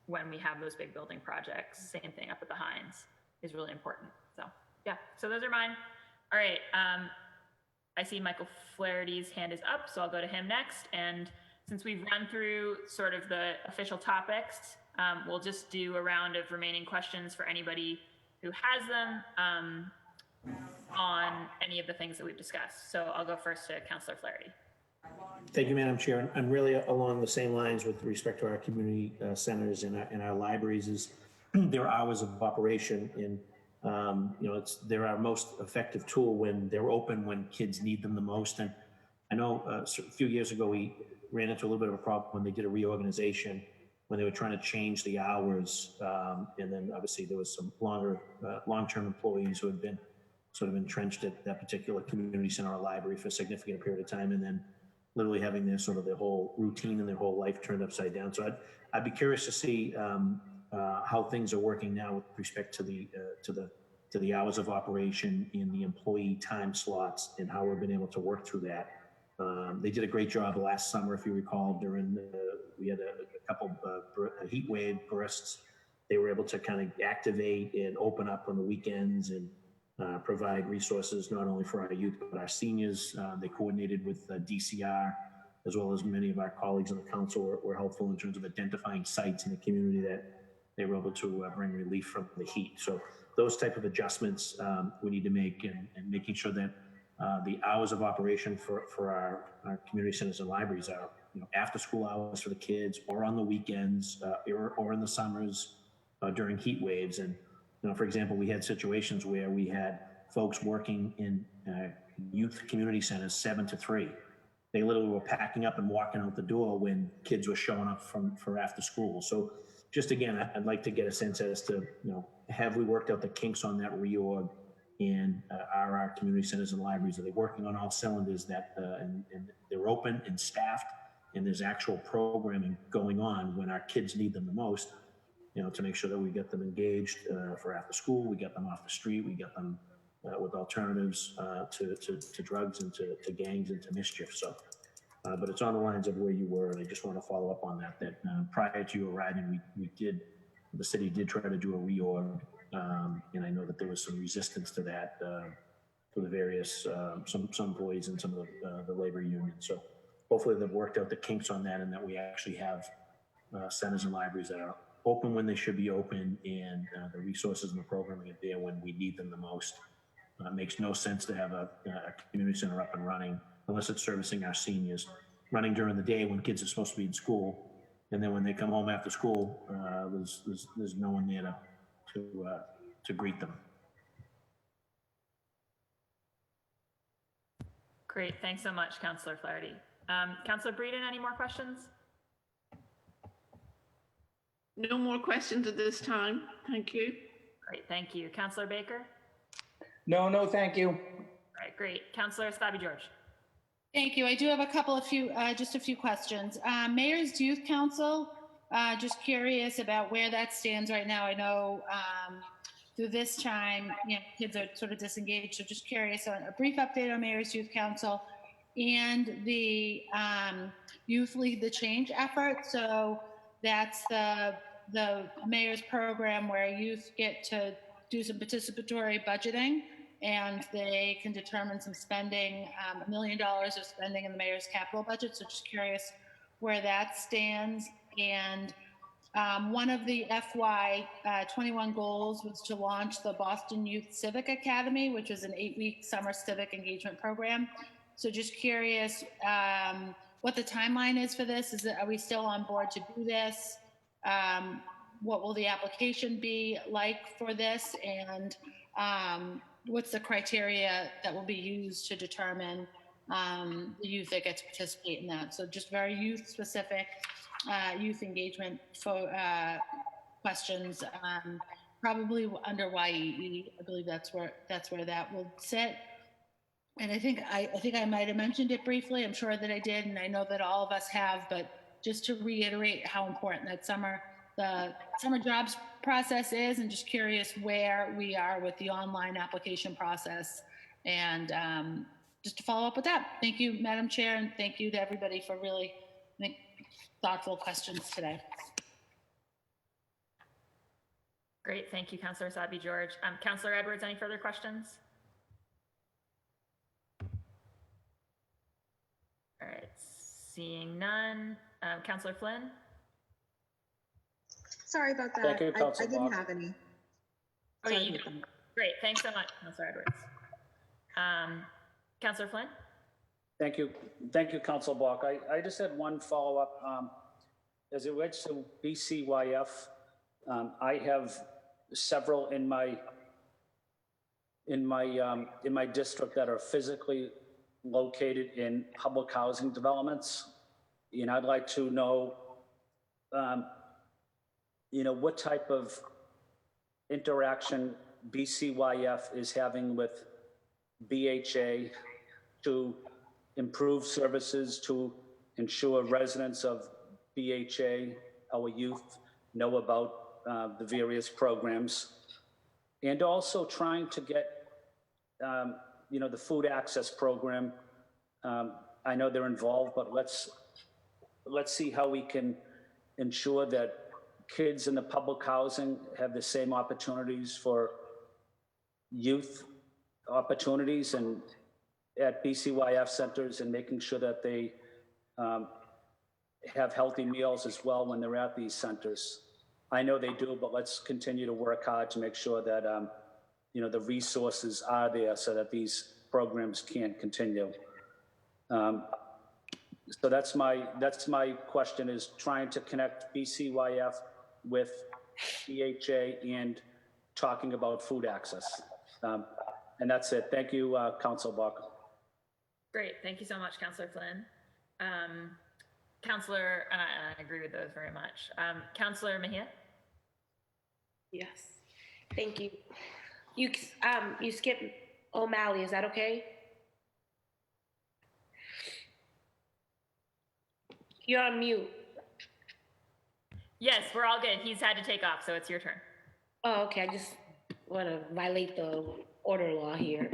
when we have those big building projects. Same thing up at the Hines is really important. So yeah, so those are mine. All right. I see Michael Flaherty's hand is up, so I'll go to him next. And since we've run through sort of the official topics, we'll just do a round of remaining questions for anybody who has them on any of the things that we've discussed. So I'll go first to Councillor Flaherty. Thank you, Madam Chair. I'm really along the same lines with respect to our community centers and our libraries is their hours of operation. And, they're our most effective tool when they're open, when kids need them the most. And I know a few years ago, we ran into a little bit of a problem when they did a reorganization, when they were trying to change the hours. And then obviously there was some long-term employees who had been sort of entrenched at that particular community center or library for a significant period of time. And then literally having their whole routine and their whole life turned upside down. So I'd be curious to see how things are working now with respect to the hours of operation in the employee time slots and how we've been able to work through that. They did a great job last summer, if you recall. We had a couple heat wave bursts. They were able to kind of activate and open up on the weekends and provide resources not only for our youth but our seniors. They coordinated with DCR, as well as many of our colleagues on the council were helpful in terms of identifying sites in the community that they were able to bring relief from the heat. So those type of adjustments we need to make, and making sure that the hours of operation for our community centers and libraries are after school hours for the kids, or on the weekends, or in the summers during heat waves. And for example, we had situations where we had folks working in youth community centers 7 to 3. They literally were packing up and walking out the door when kids were showing up for after school. So just again, I'd like to get a sense as to, have we worked out the kinks on that reorg, and are our community centers and libraries, are they working on all cylinders that, and they're open and staffed, and there's actual programming going on when our kids need them the most, to make sure that we get them engaged for after school, we get them off the street, we get them with alternatives to drugs and to gangs and to mischief. So, but it's on the lines of where you were, and I just want to follow up on that prior to you arriving, the city did try to do a reorg, and I know that there was some resistance to that for the various, some employees and some of the labor unions. So hopefully they've worked out the kinks on that, and that we actually have centers and libraries that are open when they should be open, and the resources and the programming are there when we need them the most. It makes no sense to have a community center up and running unless it's servicing our seniors, running during the day when kids are supposed to be in school, and then when they come home after school, there's no one there to greet them. Great, thanks so much, Councillor Flaherty. Councillor Breeden, any more questions? No more questions at this time. Thank you. Great, thank you. Councillor Baker? No, thank you. All right, great. Councillor Stabby George? Thank you. I do have just a few questions. Mayor's Youth Council, just curious about where that stands right now. I know through this time, kids are sort of disengaged. So just curious on a brief update on Mayor's Youth Council and the Youth Lead the Change effort. So that's the mayor's program where youth get to do some participatory budgeting, and they can determine some spending, $1 million of spending in the mayor's capital budget. So just curious where that stands. And one of the FY21 goals was to launch the Boston Youth Civic Academy, which is an 8-week summer civic engagement program. So just curious what the timeline is for this. Are we still on board to do this? What will the application be like for this? And what's the criteria that will be used to determine the youth that get to participate in that? So just very youth specific, youth engagement questions, probably under YEE. I believe that's where that will sit. And I think I might have mentioned it briefly. I'm sure that I did, and I know that all of us have, but just to reiterate how important that the summer jobs process is, and just curious where we are with the online application process, and just to follow up with that. Thank you, Madam Chair, and thank you to everybody for really thoughtful questions today. Great, thank you, Councillor Sabi George. Councillor Edwards, any further questions? All right, seeing none. Councillor Flynn? Sorry about that. Thank you, I Council didn't Bach. have any. Okay, Sorry you about do. that. Great, thanks so much, Councillor Edwards. Councillor Flynn? Thank you. Thank you, Council Bach. I just had one follow-up. As it relates to BCYF, I have several in my district that are physically located in public housing developments. And I'd like to know, what type of interaction BCYF is having with BHA to improve services to ensure residents of BHA, our youth, know about the various programs, and also trying to get, the food access program. I know they're involved, but let's see how we can ensure that kids in the public housing have the same opportunities for youth opportunities and at BCYF centers, and making sure that they have healthy meals as well when they're at these centers. I know they do, but let's continue to work hard to make sure that the resources are there so that these programs can continue. So that's my question, is trying to connect BCYF with BHA and talking about food access. And that's it. Thank you, Council Bach. Great, thank you so much, Councillor Flynn. Councillor, and I agree with those very much. Councillor Mejia? Yes, thank you. You skipped O'Malley, is that okay? You're on mute. Yes, we're all good. He's had to take off, so it's your turn. Oh, okay. I just want to violate the order law here.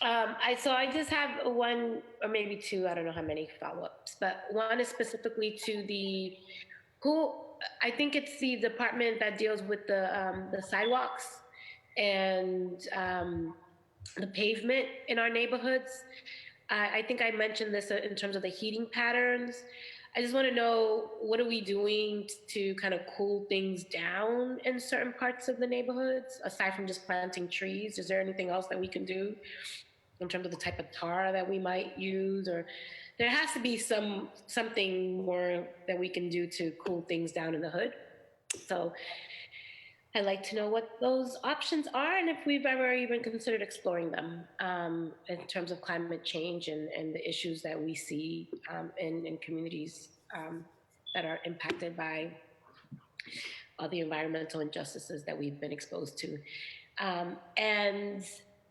I just have one or maybe two, I don't know how many follow-ups, but one is specifically to I think it's the department that deals with the sidewalks and the pavement in our neighborhoods. I think I mentioned this in terms of the heating patterns. I just want to know, what are we doing to kind of cool things down in certain parts of the neighborhoods, aside from just planting trees? Is there anything else that we can do in terms of the type of tar that we might use? Or there has to be something more that we can do to cool things down in the hood. So I'd like to know what those options are, and if we've ever even considered exploring them in terms of climate change and the issues that we see in communities that are impacted by all the environmental injustices that we've been exposed to. And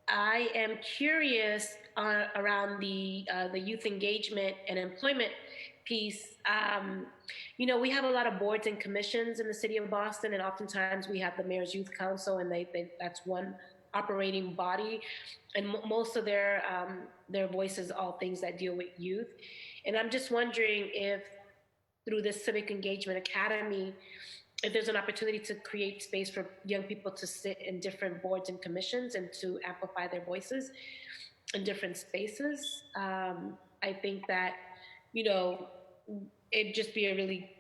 I am curious around the youth engagement and employment piece. We have a lot of boards and commissions in the city of Boston, and oftentimes we have the Mayor's Youth Council, and that's one operating body, and most of their voices, all things that deal with youth. And I'm just wondering if through this Civic Engagement Academy, if there's an opportunity to create space for young people to sit in different boards and commissions and to amplify their voices in different spaces. I think that, it'd just be a really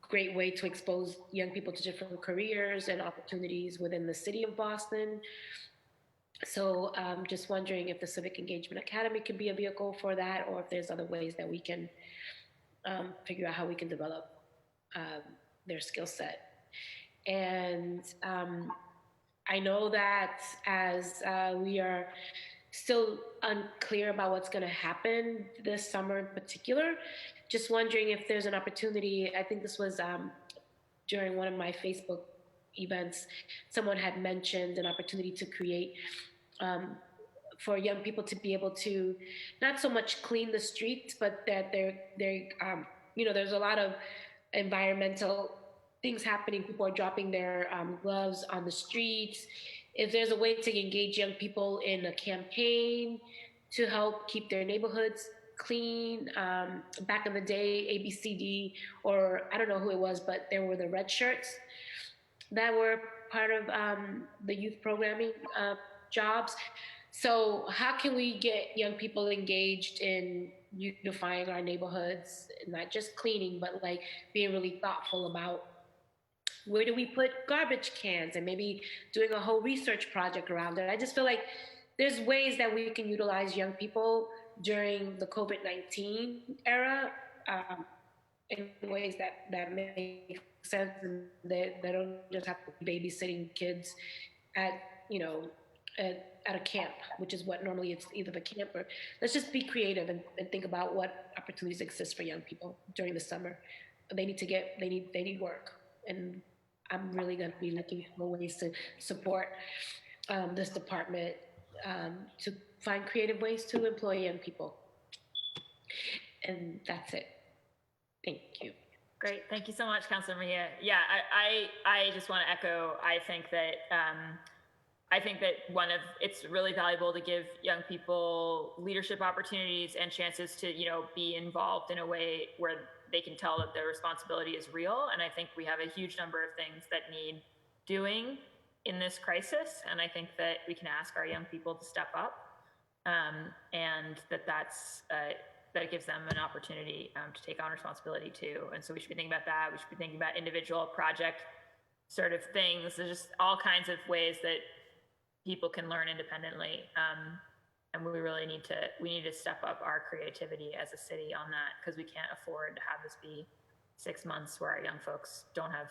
great way to expose young people to different careers and opportunities within the city of Boston. So just wondering if the Civic Engagement Academy could be a vehicle for that, or if there's other ways that we can figure out how we can develop their skill set. And I know that as we are still unclear about what's going to happen this summer in particular, just wondering if there's an opportunity. I think this was during one of my Facebook events, someone had mentioned an opportunity to create for young people to be able to not so much clean the streets, but that there's a lot of environmental things happening. People are dropping their gloves on the streets. If there's a way to engage young people in a campaign to help keep their neighborhoods clean. Back in the day, ABCD, or I don't know who it was, but there were the red shirts that were part of the youth programming jobs. So how can we get young people engaged in unifying our neighborhoods, not just cleaning, but like being really thoughtful about where do we put garbage cans and maybe doing a whole research project around it. I just feel like there's ways that we can utilize young people during the COVID-19 era in ways that make sense, and they don't just have to be babysitting kids at, at a camp, which is what normally it's either the camp or. Let's just be creative and think about what opportunities exist for young people during the summer. They need work, and I'm really going to be looking for ways to support this department to find creative ways to employ young people. And that's it. Thank you. Great. Thank you so much, Councilor Mejia. Yeah, I just want to echo, I think that it's really valuable to give young people leadership opportunities and chances to, be involved in a way where they can tell that their responsibility is real. And I think we have a huge number of things that need doing in this crisis. And I think that we can ask our young people to step up, and that it gives them an opportunity to take on responsibility too. And so we should be thinking about that. We should be thinking about individual project sort of things. There's just all kinds of ways that people can learn independently. And we really need to step up our creativity as a city on that, because we can't afford to have this be 6 months where our young folks don't have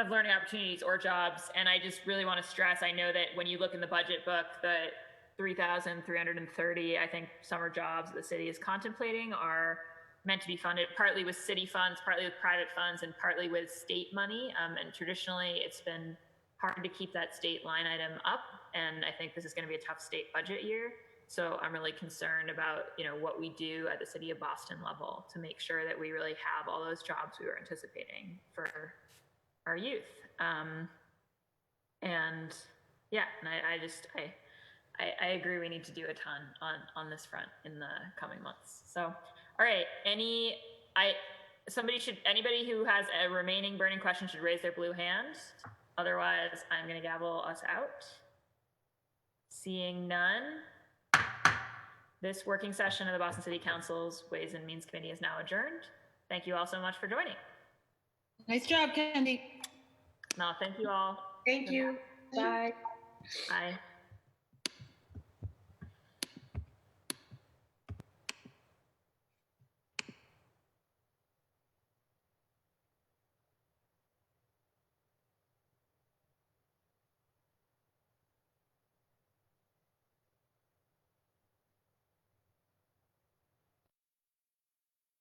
learning opportunities or jobs. And I just really want to stress, I know that when you look in the budget book, the 3,330, I think, summer jobs the city is contemplating are meant to be funded partly with city funds, partly with private funds, and partly with state money. And traditionally, it's been hard to keep that state line item up. And I think this is going to be a tough state budget year. So I'm really concerned about, what we do at the City of Boston level to make sure that we really have all those jobs we were anticipating for our youth. And I agree we need to do a ton on this front in the coming months. So, all right, anybody who has a remaining burning question should raise their blue hand. Otherwise, I'm going to gavel us out. Seeing none, this working session of the Boston City Council's Ways and Means Committee is now adjourned. Thank you all so much for joining. Nice job, Candy. No, thank you all. Thank you. Bye. Bye.